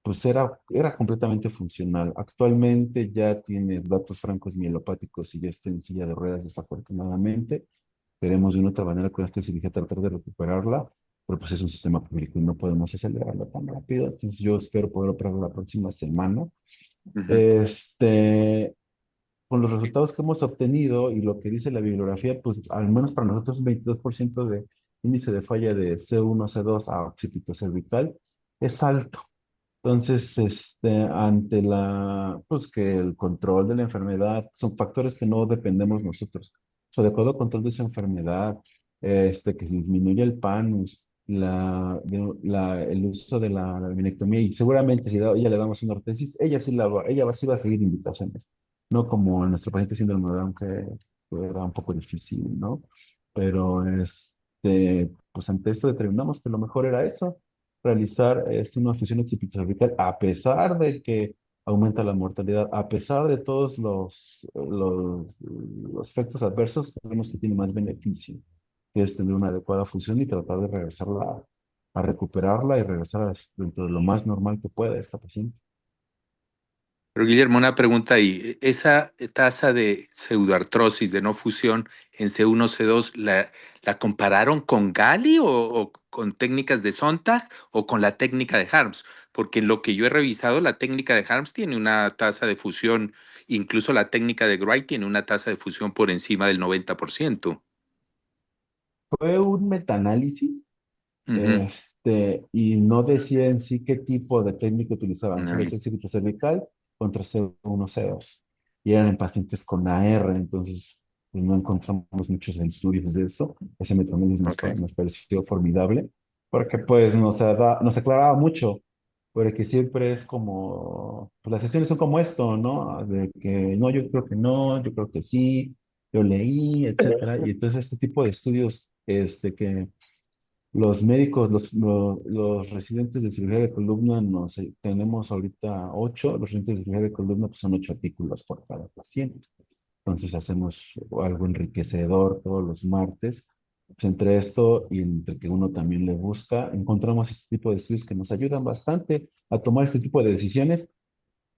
pues era completamente funcional. Actualmente ya tiene datos francos mielopáticos y ya está en silla de ruedas desafortunadamente. Queremos de una otra manera con esta cirugía tratar de recuperarla, pero pues es un sistema público y no podemos acelerarla tan rápido. Entonces yo espero poder operarla la próxima semana. Ujú. Con los resultados que hemos obtenido y lo que dice la bibliografía, pues al menos para nosotros un 22% de índice de falla de C1, C2 a occipito cervical es alto. Entonces, ante pues que el control de la enfermedad son factores que no dependemos nosotros. Su adecuado control de su enfermedad, que se disminuya el PANUS, el uso de la laminectomía, y seguramente si ella le damos una ortesis, sí va a seguir indicaciones, no como en nuestro paciente síndrome de Down, que era un poco difícil, ¿no? Pero, pues ante esto determinamos que lo mejor era eso, realizar una fusión occipitocervical, a pesar de que aumenta la mortalidad, a pesar de todos los efectos adversos, creemos que tiene más beneficio, que es tener una adecuada fusión y tratar de regresarla, a recuperarla y regresar dentro de lo más normal que pueda esta paciente. Pero Guillermo, una pregunta ahí. ¿Esa tasa de pseudoartrosis, de no fusión en C1, C2, la compararon con Gali o con técnicas de Sontag o con la técnica de Harms? Porque en lo que yo he revisado, la técnica de Harms tiene una tasa de fusión, incluso la técnica de Wright tiene una tasa de fusión por encima del 90%. Fue un metanálisis, Ujú. y no decía en sí qué tipo de técnica utilizaban, solo Mm, es occipito cervical contra C1, C2. Y eran en pacientes con AR, entonces pues, no encontramos muchos estudios de eso. Ese metanálisis ok. nos pareció formidable, porque pues nos aclaraba mucho, porque siempre es como, pues las sesiones son como esto, ¿no? De que no, yo creo que no, yo creo que sí, yo leí, etcétera. Y entonces este tipo de estudios, que los médicos, los residentes de cirugía de columna, tenemos ahorita 8, los residentes de cirugía de columna pues son 8 artículos por cada paciente. Entonces hacemos algo enriquecedor todos los martes. Pues entre esto y entre que uno también le busca, encontramos este tipo de estudios que nos ayudan bastante a tomar este tipo de decisiones.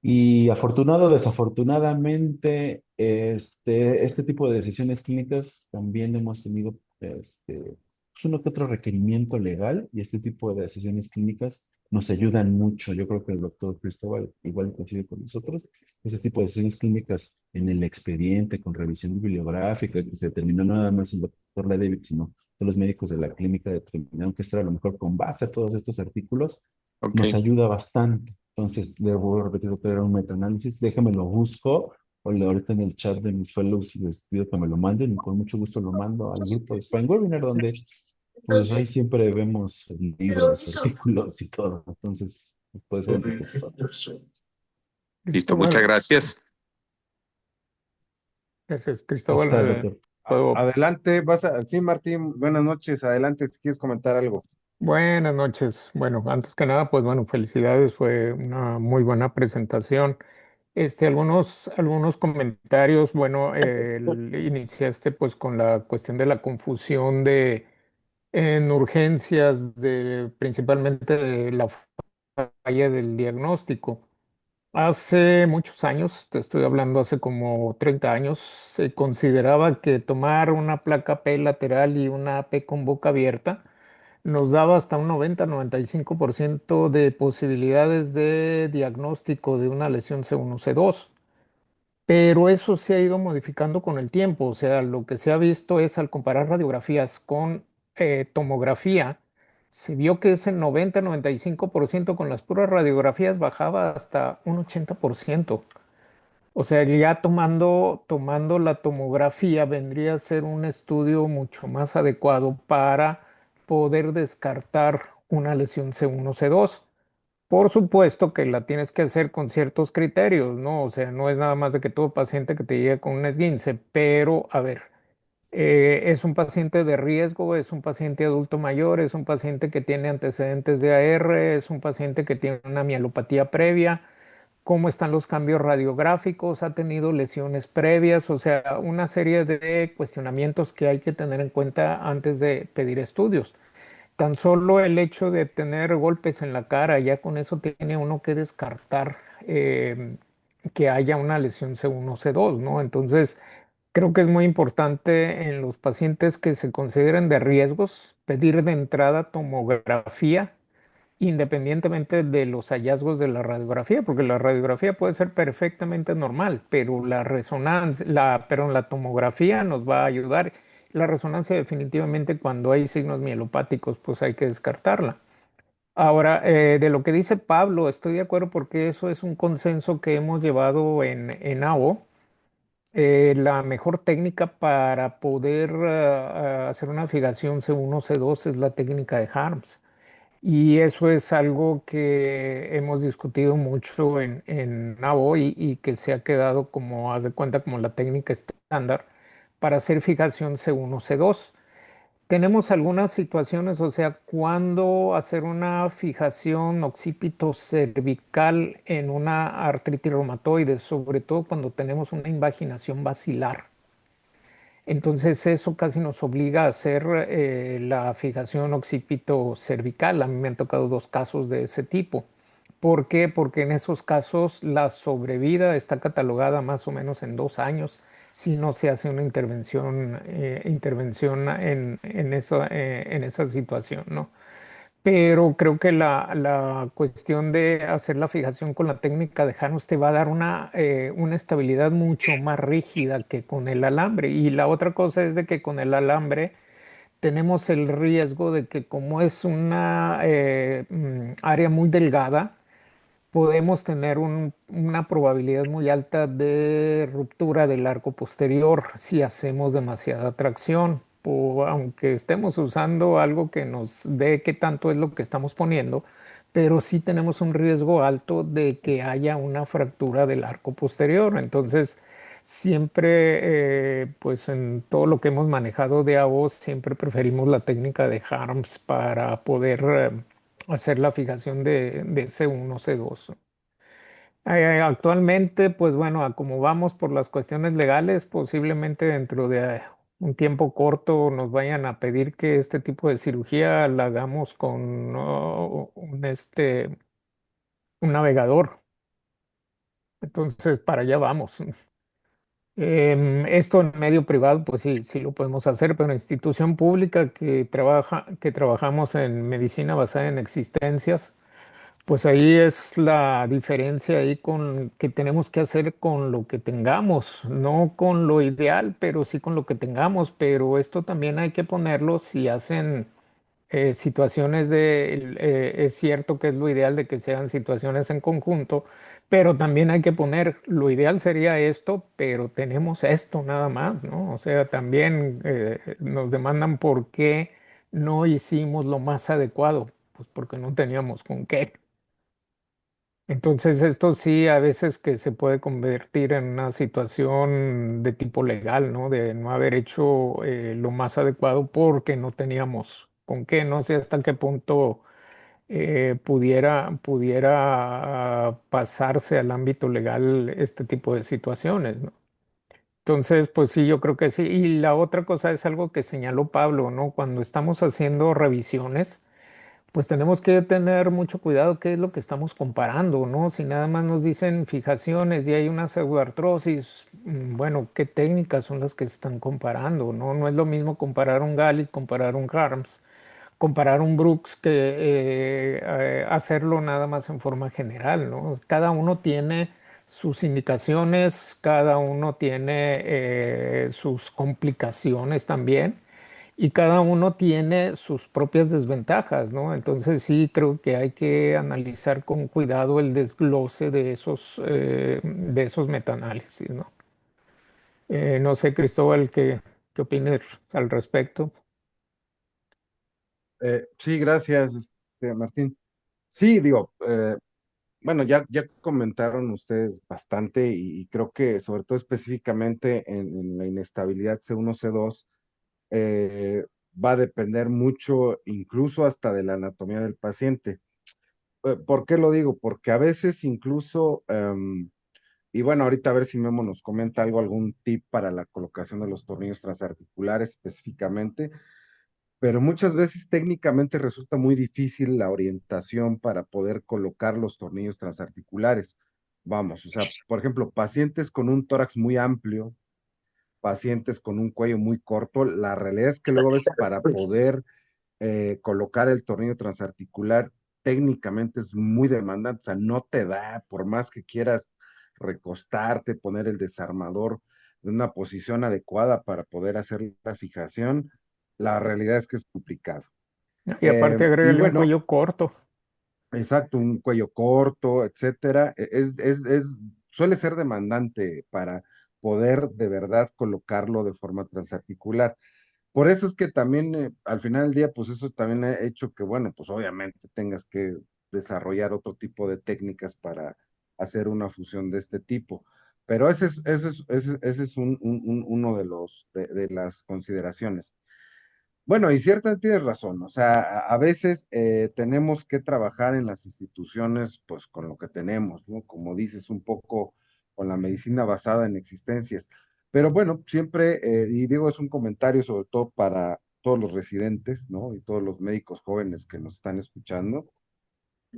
Y afortunado o desafortunadamente, este tipo de decisiones clínicas también hemos tenido pues uno que otro requerimiento legal, y este tipo de decisiones clínicas nos ayudan mucho. Yo creo que el doctor Cristóbal igual coincide con nosotros. Este tipo de decisiones clínicas en el expediente con revisión bibliográfica, que se determinó no nada más el doctor Ledevich, sino todos los médicos de la clínica determinaron que esto era lo mejor con base a todos estos artículos, Ok. nos ayuda bastante. Entonces, le voy a repetir otra vez un metaanálisis, déjame lo busco, o ahorita en el chat de mis fellows les pido que me lo manden, y con mucho gusto lo mando al grupo de Spine Webinar, donde pues ahí siempre vemos libros, artículos y todo. Entonces, puede ser enriquecedor. Listo, muchas gracias. Gracias, A Cristóbal. usted, doctor. ¿Puedo? Adelante, sí, Martín, buenas noches, adelante si quieres comentar algo. Buenas noches. Bueno, antes que nada, pues bueno, felicidades, fue una muy buena presentación. Algunos comentarios, bueno, iniciaste pues con la cuestión de la confusión de en urgencias de principalmente de la falla del diagnóstico. Hace muchos años, te estoy hablando hace como 30 años, se consideraba que tomar una placa P lateral y una P con boca abierta nos daba hasta un 90-95% de posibilidades de diagnóstico de una lesión C1, C2. Pero eso se ha ido modificando con el tiempo. O sea, lo que se ha visto es al comparar radiografías con tomografía, se vio que ese 90-95% con las puras radiografías bajaba hasta un 80%. O sea, ya tomando la tomografía vendría a ser un estudio mucho más adecuado para poder descartar una lesión C1, C2. Por supuesto que la tienes que hacer con ciertos criterios, ¿no? O sea, no es nada más de que todo paciente que te llegue con un esguince, pero a ver, es un paciente de riesgo, es un paciente adulto mayor, es un paciente que tiene antecedentes de AR, es un paciente que tiene una mielopatía previa, cómo están los cambios radiográficos, ha tenido lesiones previas, o sea, una serie de cuestionamientos que hay que tener en cuenta antes de pedir estudios. Tan solo el hecho de tener golpes en la cara, ya con eso tiene uno que descartar que haya una lesión C1 o C2, ¿no? Entonces, creo que es muy importante en los pacientes que se consideren de riesgos pedir de entrada tomografía independientemente de los hallazgos de la radiografía, porque la radiografía puede ser perfectamente normal, pero la resonancia, perdón, la tomografía nos va a ayudar. La resonancia definitivamente cuando hay signos mielopáticos, pues hay que descartarla. Ahora, de lo que dice Pablo, estoy de acuerdo porque eso es un consenso que hemos llevado en AO. La mejor técnica para poder hacer una fijación C1, C2 es la técnica de Harms. Y eso es algo que hemos discutido mucho en NAVO y que se ha quedado como, haz de cuenta, como la técnica estándar para hacer fijación C1, C2. Tenemos algunas situaciones, o sea, cuando hacer una fijación occipito cervical en una artritis reumatoide, sobre todo cuando tenemos una invaginación basilar. Entonces eso casi nos obliga a hacer la fijación occipito cervical. A mí me han tocado dos casos de ese tipo. ¿Por qué? Porque en esos casos la sobrevida está catalogada más o menos en 2 años si no se hace una intervención en esa situación, ¿no? Pero creo que la cuestión de hacer la fijación con la técnica de Janus te va a dar una estabilidad mucho más rígida que con el alambre. Y la otra cosa es de que con el alambre tenemos el riesgo de que como es una área muy delgada, podemos tener una probabilidad muy alta de ruptura del arco posterior si hacemos demasiada tracción. Aunque estemos usando algo que nos dé qué tanto es lo que estamos poniendo, pero sí tenemos un riesgo alto de que haya una fractura del arco posterior. Entonces, siempre, pues en todo lo que hemos manejado de AOS, siempre preferimos la técnica de Harms para poder hacer la fijación de C1, C2. Actualmente, pues bueno, a como vamos por las cuestiones legales, posiblemente dentro de un tiempo corto nos vayan a pedir que este tipo de cirugía la hagamos con un navegador. Entonces, para allá vamos. Esto en medio privado, pues sí, sí lo podemos hacer, pero en institución pública que trabajamos en medicina basada en existencias. Pues ahí es la diferencia ahí con que tenemos que hacer con lo que tengamos, no con lo ideal, pero sí con lo que tengamos. Pero esto también hay que ponerlo si hacen situaciones es cierto que es lo ideal de que sean situaciones en conjunto, pero también hay que poner, lo ideal sería esto, pero tenemos esto nada más, ¿no? O sea, también nos demandan por qué no hicimos lo más adecuado, pues porque no teníamos con qué. Entonces, esto sí a veces que se puede convertir en una situación de tipo legal, ¿no? De no haber hecho lo más adecuado porque no teníamos con qué. No sé hasta qué punto pudiera pasarse al ámbito legal este tipo de situaciones, ¿no? Entonces, pues sí, yo creo que sí. Y la otra cosa es algo que señaló Pablo, ¿no? Cuando estamos haciendo revisiones, pues tenemos que tener mucho cuidado qué es lo que estamos comparando, ¿no? Si nada más nos dicen fijaciones y hay una pseudoartrosis, bueno, ¿qué técnicas son las que se están comparando, ¿no? No es lo mismo comparar un Gallic, comparar un Harms, comparar un Brooks que hacerlo nada más en forma general, ¿no? Cada uno tiene sus indicaciones, cada uno tiene sus complicaciones también y cada uno tiene sus propias desventajas, ¿no? Entonces sí creo que hay que analizar con cuidado el desglose de esos metaanálisis, ¿no? No sé, Cristóbal, qué opinas al respecto? Sí, gracias, Martín. Sí, digo, bueno, ya comentaron ustedes bastante y creo que sobre todo específicamente en la inestabilidad C1, C2, eh, va a depender mucho, incluso hasta de la anatomía del paciente. ¿Por qué lo digo? Porque a veces incluso, y bueno, ahorita a ver si Memo nos comenta algo, algún tip para la colocación de los tornillos transarticulares específicamente, pero muchas veces técnicamente resulta muy difícil la orientación para poder colocar los tornillos transarticulares. Vamos, o sea, por ejemplo, pacientes con un tórax muy amplio, pacientes con un cuello muy corto, la realidad es que luego a veces para poder colocar el tornillo transarticular técnicamente es muy demandante, o sea, no te da, por más que quieras recostarte, poner el desarmador en una posición adecuada para poder hacer la fijación, la realidad es que es complicado. Y aparte Y agrégale un bueno, cuello corto. exacto, un cuello corto, etcétera, suele ser demandante para poder de verdad colocarlo de forma transarticular. Por eso es que también al final del día, pues eso también ha hecho que, bueno, pues obviamente tengas que desarrollar otro tipo de técnicas para hacer una fusión de este tipo. Pero ese es uno de de las consideraciones. Bueno, y ciertamente tienes razón, o sea, a veces tenemos que trabajar en las instituciones, pues con lo que tenemos, ¿no? Como dices, un poco con la medicina basada en existencias. Pero bueno, siempre, y digo, es un comentario sobre todo para todos los residentes, ¿no? Y todos los médicos jóvenes que nos están escuchando,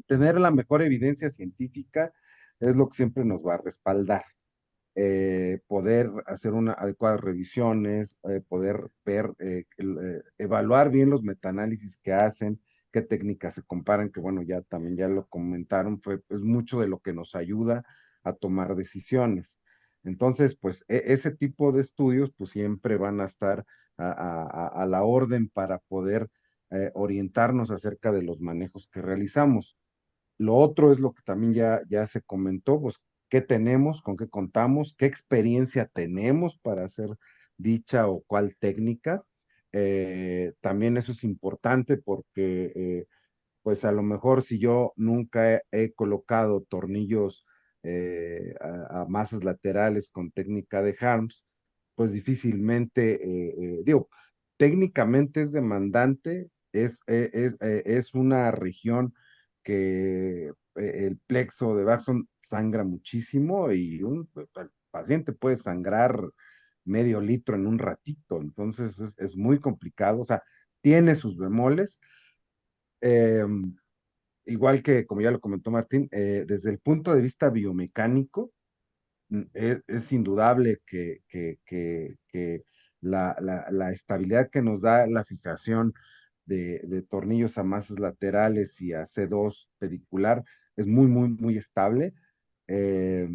tener la mejor evidencia científica es lo que siempre nos va a respaldar, poder hacer una adecuadas revisiones, poder ver, evaluar bien los metaanálisis que hacen, qué técnicas se comparan, que bueno, ya también ya lo comentaron, es mucho de lo que nos ayuda a tomar decisiones. Entonces, pues ese tipo de estudios pues siempre van a estar a la orden para poder orientarnos acerca de los manejos que realizamos. Lo otro es lo que también ya se comentó, pues qué tenemos, con qué contamos, qué experiencia tenemos para hacer dicha o cuál técnica. También eso es importante porque pues a lo mejor si yo nunca he colocado tornillos a masas laterales con técnica de Harms, pues difícilmente, digo, técnicamente es demandante, es una región que el plexo de Baxon sangra muchísimo y el paciente puede sangrar medio litro en un ratito, entonces es muy complicado, o sea, tiene sus bemoles. Eh, Igual que, como ya lo comentó Martín, desde el punto de vista biomecánico, es indudable que la estabilidad que nos da la fijación de tornillos a masas laterales y a C2 pedicular es muy estable. Eh,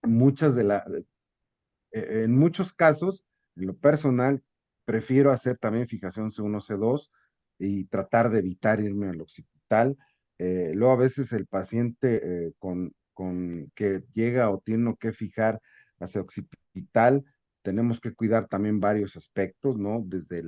muchas de la, en muchos casos, en lo personal, prefiero hacer también fijación C1, C2 y tratar de evitar irme al occipital. Luego a veces el paciente con que llega o tiene que fijar hacia occipital, tenemos que cuidar también varios aspectos, ¿no? Desde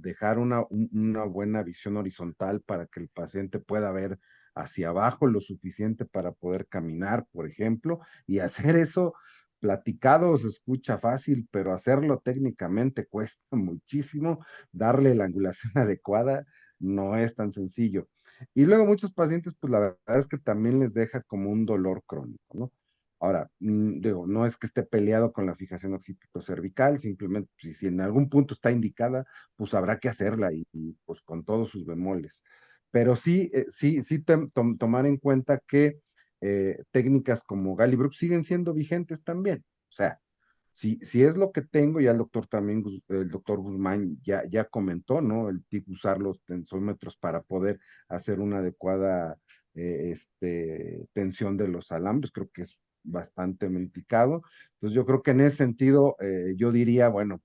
dejar una buena visión horizontal para que el paciente pueda ver hacia abajo lo suficiente para poder caminar, por ejemplo, y hacer eso platicado se escucha fácil, pero hacerlo técnicamente cuesta muchísimo, darle la angulación adecuada no es tan sencillo. Y luego muchos pacientes, pues la verdad es que también les deja como un dolor crónico, ¿no? Ahora, digo, no es que esté peleado con la fijación occipito-cervical, simplemente si en algún punto está indicada, pues habrá que hacerla pues con todos sus bemoles. Pero sí tomar en cuenta que técnicas como Galibrup siguen siendo vigentes también. O sea, si es lo que tengo, ya el doctor también, el doctor Guzmán ya comentó, ¿no? El tip usar los tensómetros para poder hacer una adecuada tensión de los alambres, creo que es bastante indicado. Entonces yo creo que en ese sentido yo diría, bueno,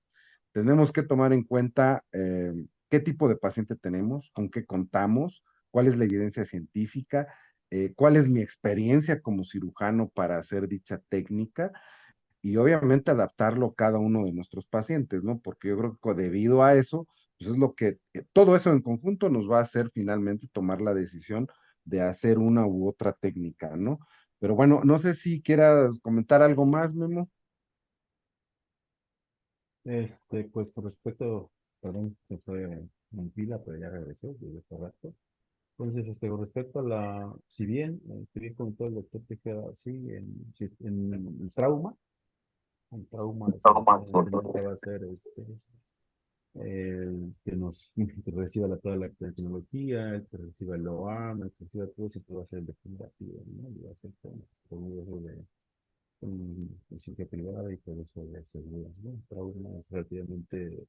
tenemos que tomar en cuenta qué tipo de paciente tenemos, con qué contamos, cuál es la evidencia científica, cuál es mi experiencia como cirujano para hacer dicha técnica y obviamente adaptarlo a cada uno de nuestros pacientes, ¿no? Porque yo creo que debido a eso, pues es lo que, todo eso en conjunto nos va a hacer finalmente tomar la decisión de hacer una u otra técnica, ¿no? Pero bueno, no sé si quieras comentar algo más, Memo. Pues con respecto, perdón, se fue en pila, pero ya regresó desde hace rato. Entonces, con respecto a si bien, con todo el doctor Tejeda, sí, en el trauma, definitivamente va a ser el que que reciba toda la tecnología, el que reciba el OAM, el que reciba todo, siempre va a ser el definitivo, ¿no? Y va a ser con eso de cirugía privada y todo eso de seguridad, ¿no? El trauma es relativamente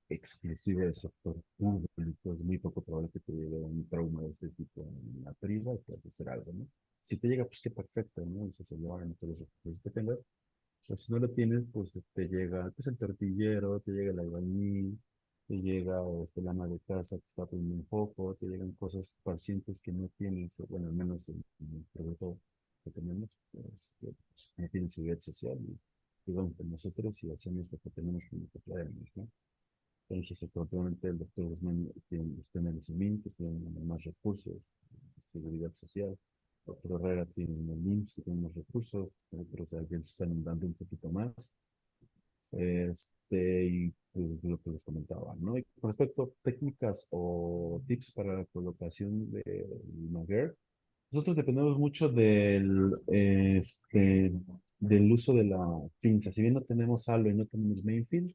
exclusiva del sector público, es muy poco probable que te llegue un trauma de este tipo en la privada y puedes hacer algo, ¿no? Si te llega, pues qué perfecto, ¿no? Eso se lleva en todos los recursos que tengas. Pues si no lo tienes, pues te llega pues, el tortillero, te llega el albañil, te llega la ama de casa que está poniendo un foco, te llegan cosas, pacientes que no tienen, bueno, al menos en el producto que tenemos, no tienen seguridad social y van con nosotros y hacemos lo que tenemos con lo que podemos, ¿no? Entonces, actualmente el doctor Guzmán está en el cimiento, tiene más recursos, seguridad social. Doctor Herrera tiene el IMSS, que tiene más recursos, otros alguien están dando un poquito más. Y pues lo que les comentaba, ¿no? Y con respecto a técnicas o tips para la colocación de Maguire, nosotros dependemos mucho del uso de la pinza. Si bien no tenemos halo y no tenemos mainfield,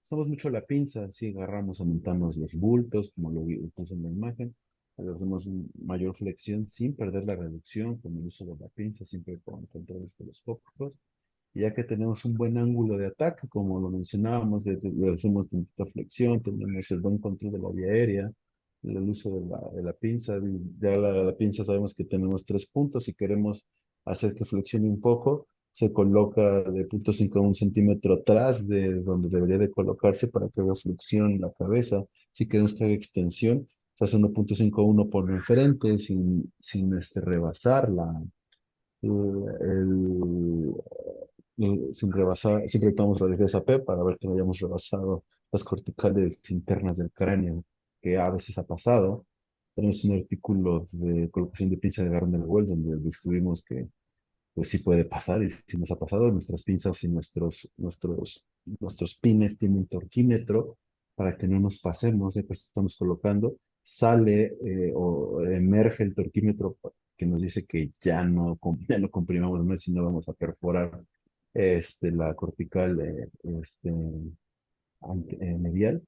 usamos mucho la pinza, si agarramos, aumentamos los bultos, como lo puse en la imagen, hacemos mayor flexión sin perder la reducción con el uso de la pinza, siempre con controles telescópicos. Y ya que tenemos un buen ángulo de ataque, como lo mencionábamos, hacemos tantita flexión, tenemos el buen control de la vía aérea, el uso de la pinza, ya la pinza sabemos que tenemos 3 puntos, si queremos hacer que flexione un poco, se coloca de 0,5 a 1 centímetro atrás de donde debería de colocarse para que haga flexión la cabeza. Si queremos que haga extensión, se hace 1,5 a 1 por referente sin rebasar el, sin rebasar, siempre estamos radiografías P para ver que no hayamos rebasado las corticales internas del cráneo, que a veces ha pasado. Tenemos un artículo de colocación de pinza de Gardner-Wells donde descubrimos que pues sí puede pasar y si nos ha pasado, nuestras pinzas y nuestros pines tienen torquímetro para que no nos pasemos de que estamos colocando, sale o emerge el torquímetro que nos dice que ya no comprimamos más y no vamos a perforar la cortical medial.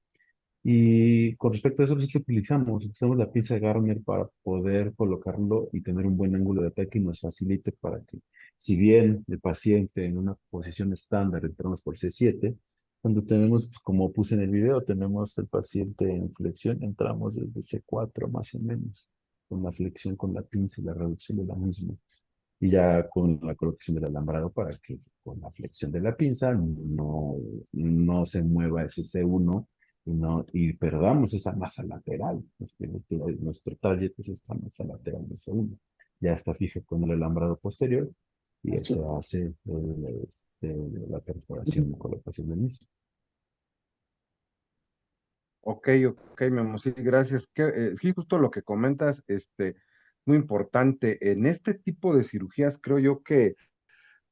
Y con respecto a eso, nosotros utilizamos la pinza de Garner para poder colocarlo y tener un buen ángulo de ataque y nos facilite para que, si bien el paciente en una posición estándar entramos por C7, cuando tenemos, pues, como puse en el video, tenemos el paciente en flexión, entramos desde C4 más o menos, con la flexión con la pinza y la reducción de la misma. Y ya con la colocación del alambrado para que con la flexión de la pinza no se mueva ese C1 y perdamos esa masa lateral. Nuestro target es esa masa lateral de C1. Ya está fija con el alambrado posterior y se hace la perforación y colocación del mismo. Ok, ok, Memo, sí, gracias. Sí, justo lo que comentas, muy importante. En este tipo de cirugías creo yo que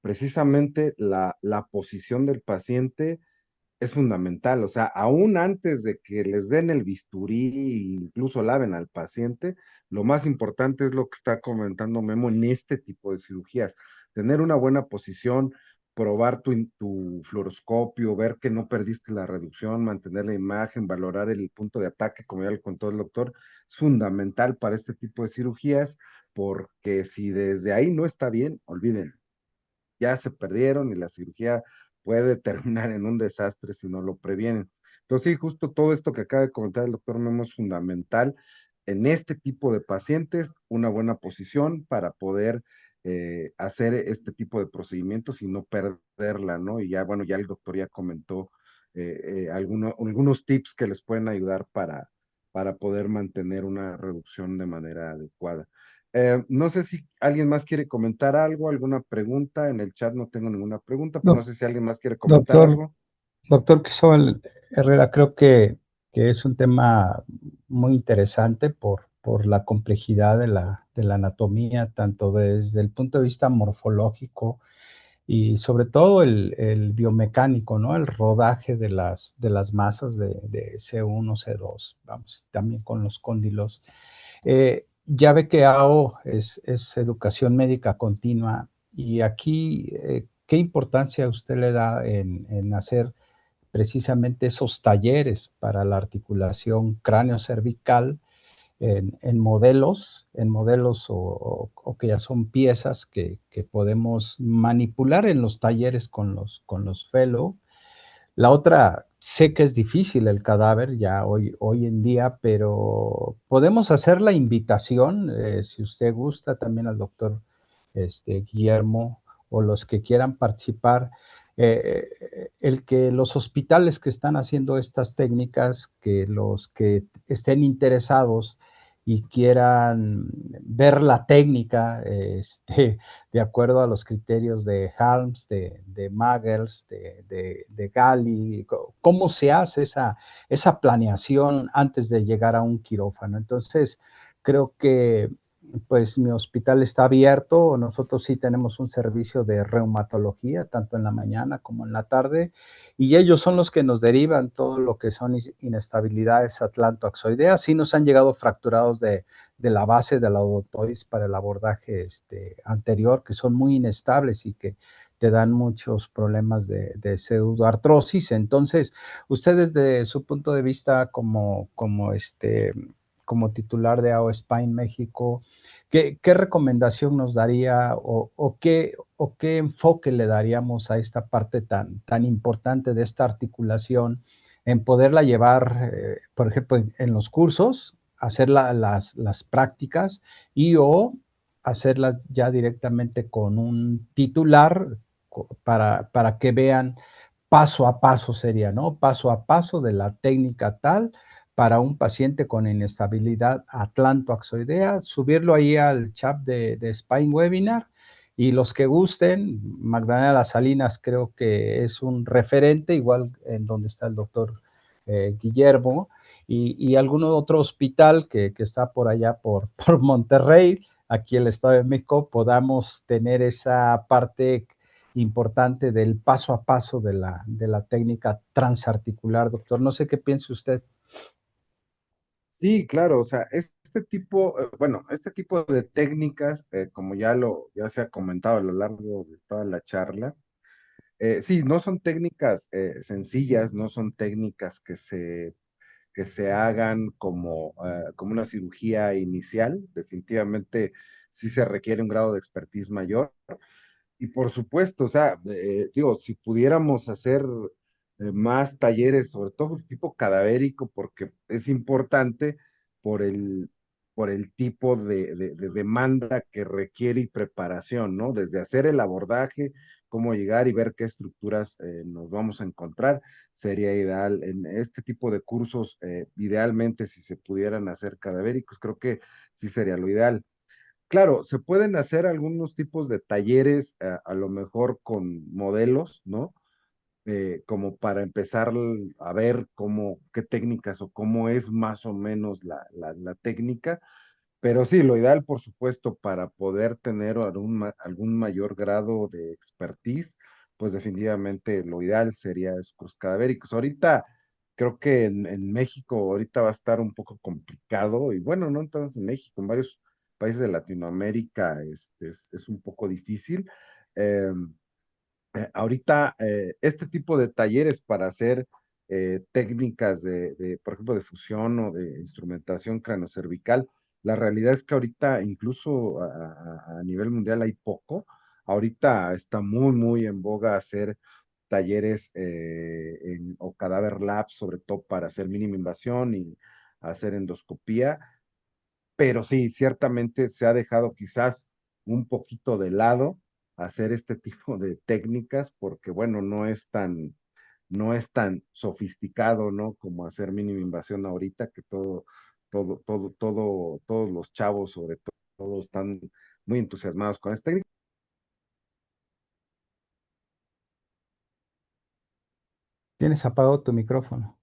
precisamente la posición del paciente es fundamental. O sea, aún antes de que les den el bisturí, incluso laven al paciente, lo más importante es lo que está comentando Memo en este tipo de cirugías. Tener una buena posición, probar tu fluoroscopio, ver que no perdiste la reducción, mantener la imagen, valorar el punto de ataque, como ya le contó el doctor, es fundamental para este tipo de cirugías, porque si desde ahí no está bien, olvídenlo, ya se perdieron y la cirugía puede terminar en un desastre si no lo previenen. Entonces, sí, justo todo esto que acaba de comentar el doctor Memo es fundamental en este tipo de pacientes, una buena posición para poder hacer este tipo de procedimientos y no perderla, ¿no? Y ya, bueno, ya el doctor ya comentó algunos tips que les pueden ayudar para poder mantener una reducción de manera adecuada. No sé si alguien más quiere comentar algo, alguna pregunta. En el chat no tengo ninguna pregunta, pero no Doc- sé si alguien más quiere comentar Doctor, algo. doctor Cristóbal Herrera, creo que es un tema muy interesante por la complejidad de la anatomía, tanto desde el punto de vista morfológico y sobre todo el biomecánico, ¿no? El rodaje de las masas de C1, C2, vamos, también con los cóndilos. Ya ve que AO es educación médica continua y aquí, ¿qué importancia usted le da en hacer precisamente esos talleres para la articulación cráneo-cervical en modelos o que ya son piezas que podemos manipular en los talleres con los fellow? La otra, sé que es difícil el cadáver ya hoy en día, pero podemos hacer la invitación, si usted gusta, también al doctor Guillermo o los que quieran participar, el que los hospitales que están haciendo estas técnicas, que los que estén interesados y quieran ver la técnica, de acuerdo a los criterios de Helms, de Magers, de Gali, cómo se hace esa planeación antes de llegar a un quirófano. Entonces, creo que pues mi hospital está abierto, nosotros sí tenemos un servicio de reumatología, tanto en la mañana como en la tarde, y ellos son los que nos derivan todo lo que son inestabilidades atlantoaxoideas. Sí nos han llegado fracturados de la base de la odontoides para el abordaje anterior, que son muy inestables y que te dan muchos problemas de pseudoartrosis. Entonces, usted desde su punto de vista como titular de AO Spine México, ¿qué recomendación nos daría o qué enfoque le daríamos a esta parte tan importante de esta articulación en poderla llevar, por ejemplo, en los cursos, hacer las prácticas y o hacerlas ya directamente con un titular para que vean paso a paso sería, ¿no? Paso a paso de la técnica tal para un paciente con inestabilidad atlantoaxoidea, subirlo ahí al chat de Spine Webinar y los que gusten, Magdalena Salinas creo que es un referente, igual en donde está el doctor Guillermo, y algún otro hospital que está por allá por Monterrey, aquí en el Estado de México, podamos tener esa parte importante del paso a paso de la técnica transarticular, doctor. No sé qué piensa usted. Sí, claro, o sea, este tipo de técnicas, como ya se ha comentado a lo largo de toda la charla, sí, no son técnicas sencillas, no son técnicas que se hagan como una cirugía inicial. Definitivamente sí se requiere un grado de expertise mayor. Y por supuesto, o sea, digo, si pudiéramos hacer más talleres, sobre todo tipo cadavérico, porque es importante por por el tipo de demanda que requiere y preparación, ¿no? Desde hacer el abordaje, cómo llegar y ver qué estructuras nos vamos a encontrar, sería ideal. En este tipo de cursos, idealmente, si se pudieran hacer cadavéricos, creo que sí sería lo ideal. Claro, se pueden hacer algunos tipos de talleres, a lo mejor con modelos, ¿no? Como para empezar a ver qué técnicas o cómo es más o menos la técnica, Pero sí, lo ideal, por supuesto, para poder tener algún mayor grado de expertise, pues definitivamente lo ideal sería esos cadavéricos. Ahorita creo que en México ahorita va a estar un poco complicado, y bueno, no entonces en México, en varios países de Latinoamérica es un poco difícil. Em, Ahorita, este tipo de talleres para hacer técnicas por ejemplo, de fusión o de instrumentación cranocervical, la realidad es que ahorita incluso a nivel mundial hay poco. Ahorita está muy, muy en boga hacer talleres o cadáver labs, sobre todo para hacer mínima invasión y hacer endoscopía, pero sí, ciertamente se ha dejado quizás un poquito de lado hacer este tipo de técnicas porque, bueno, no es tan sofisticado, ¿no? Como hacer mínima invasión ahorita, que todos los chavos, sobre todo, están muy entusiasmados con esta técnica. Tienes apagado tu micrófono.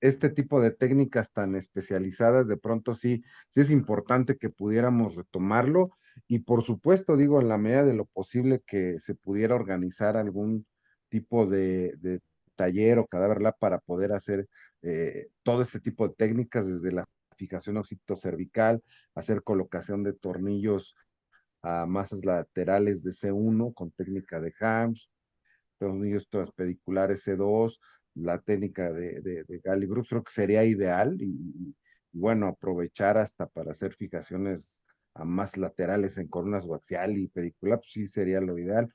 Este tipo de técnicas tan especializadas, de pronto sí es importante que pudiéramos retomarlo y por supuesto, digo, en la medida de lo posible que se pudiera organizar algún tipo de taller o cadáver lab para poder hacer todo este tipo de técnicas, desde la fijación occipitocervical, hacer colocación de tornillos a masas laterales de C1 con técnica de Hams, tornillos transpediculares C2, la técnica de Galli-Brooks, creo que sería ideal y bueno, aprovechar hasta para hacer fijaciones a más laterales en columnas coaxial y pedicular, pues sí sería lo ideal.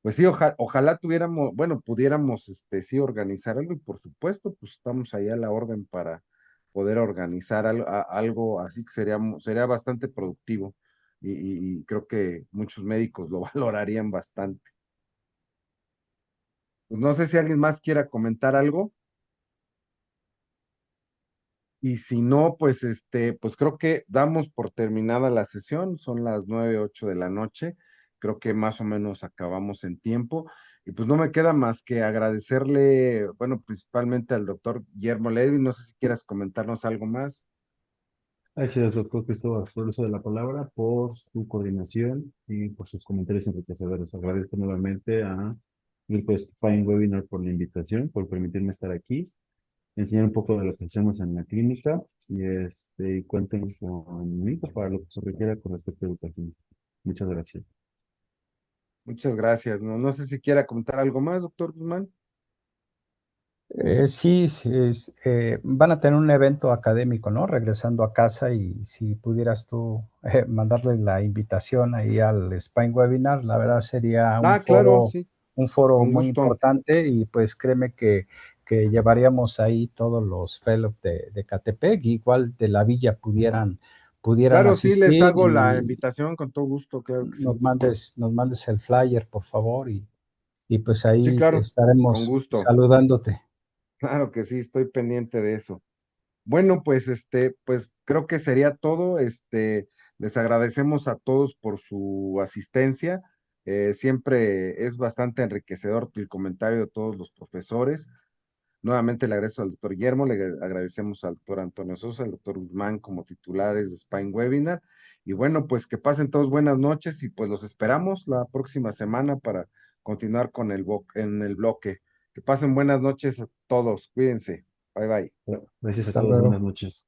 Pues sí, ojalá tuviéramos, bueno, pudiéramos, sí, organizar algo y por supuesto, pues estamos ahí a la orden para poder organizar algo así que sería bastante productivo y creo que muchos médicos lo valorarían bastante. Pues no sé si alguien más quiera comentar algo. Y si no, pues pues creo que damos por terminada la sesión. Son las 9:08 de la noche. Creo que más o menos acabamos en tiempo. Y pues no me queda más que agradecerle, bueno, principalmente al doctor Guillermo Levy. No sé si quieras comentarnos algo más. Gracias, doctor Cristóbal, por el uso de la palabra, por su coordinación y por sus comentarios enriquecedores. Agradezco nuevamente a Grupo Fine Webinar por la invitación, por permitirme estar aquí, enseñar un poco de lo que hacemos en la clínica y cuenten conmigo para lo que se requiera con respecto a educación. Muchas gracias. Muchas gracias. No sé si quiera comentar algo más, doctor Guzmán. Sí, sí, van a tener un evento académico, ¿no? Regresando a casa y si pudieras tú mandarle la invitación ahí al Spine Webinar, la verdad sería Claro, sí, un foro con muy gusto. importante y pues créeme que llevaríamos ahí todos los fellows de Catepec, igual de la villa pudieran Claro, sí, les asistir hago la y invitación con todo gusto, claro que sí. nos mandes el flyer, por favor, y pues Sí, ahí claro, con estaremos gusto. saludándote. Claro que sí, estoy pendiente de eso. Bueno, pues pues creo que sería todo. Les agradecemos a todos por su asistencia. Siempre es bastante enriquecedor el comentario de todos los profesores. Nuevamente le agradezco al doctor Guillermo, le agradecemos al doctor Antonio Sosa, al doctor Guzmán como titulares de Spine Webinar. Y bueno, pues que pasen todos buenas noches y pues los esperamos la próxima semana para continuar con en el bloque. Que pasen buenas noches a todos. Cuídense. Bye bye. Gracias a Hasta todos, buenas luego. noches.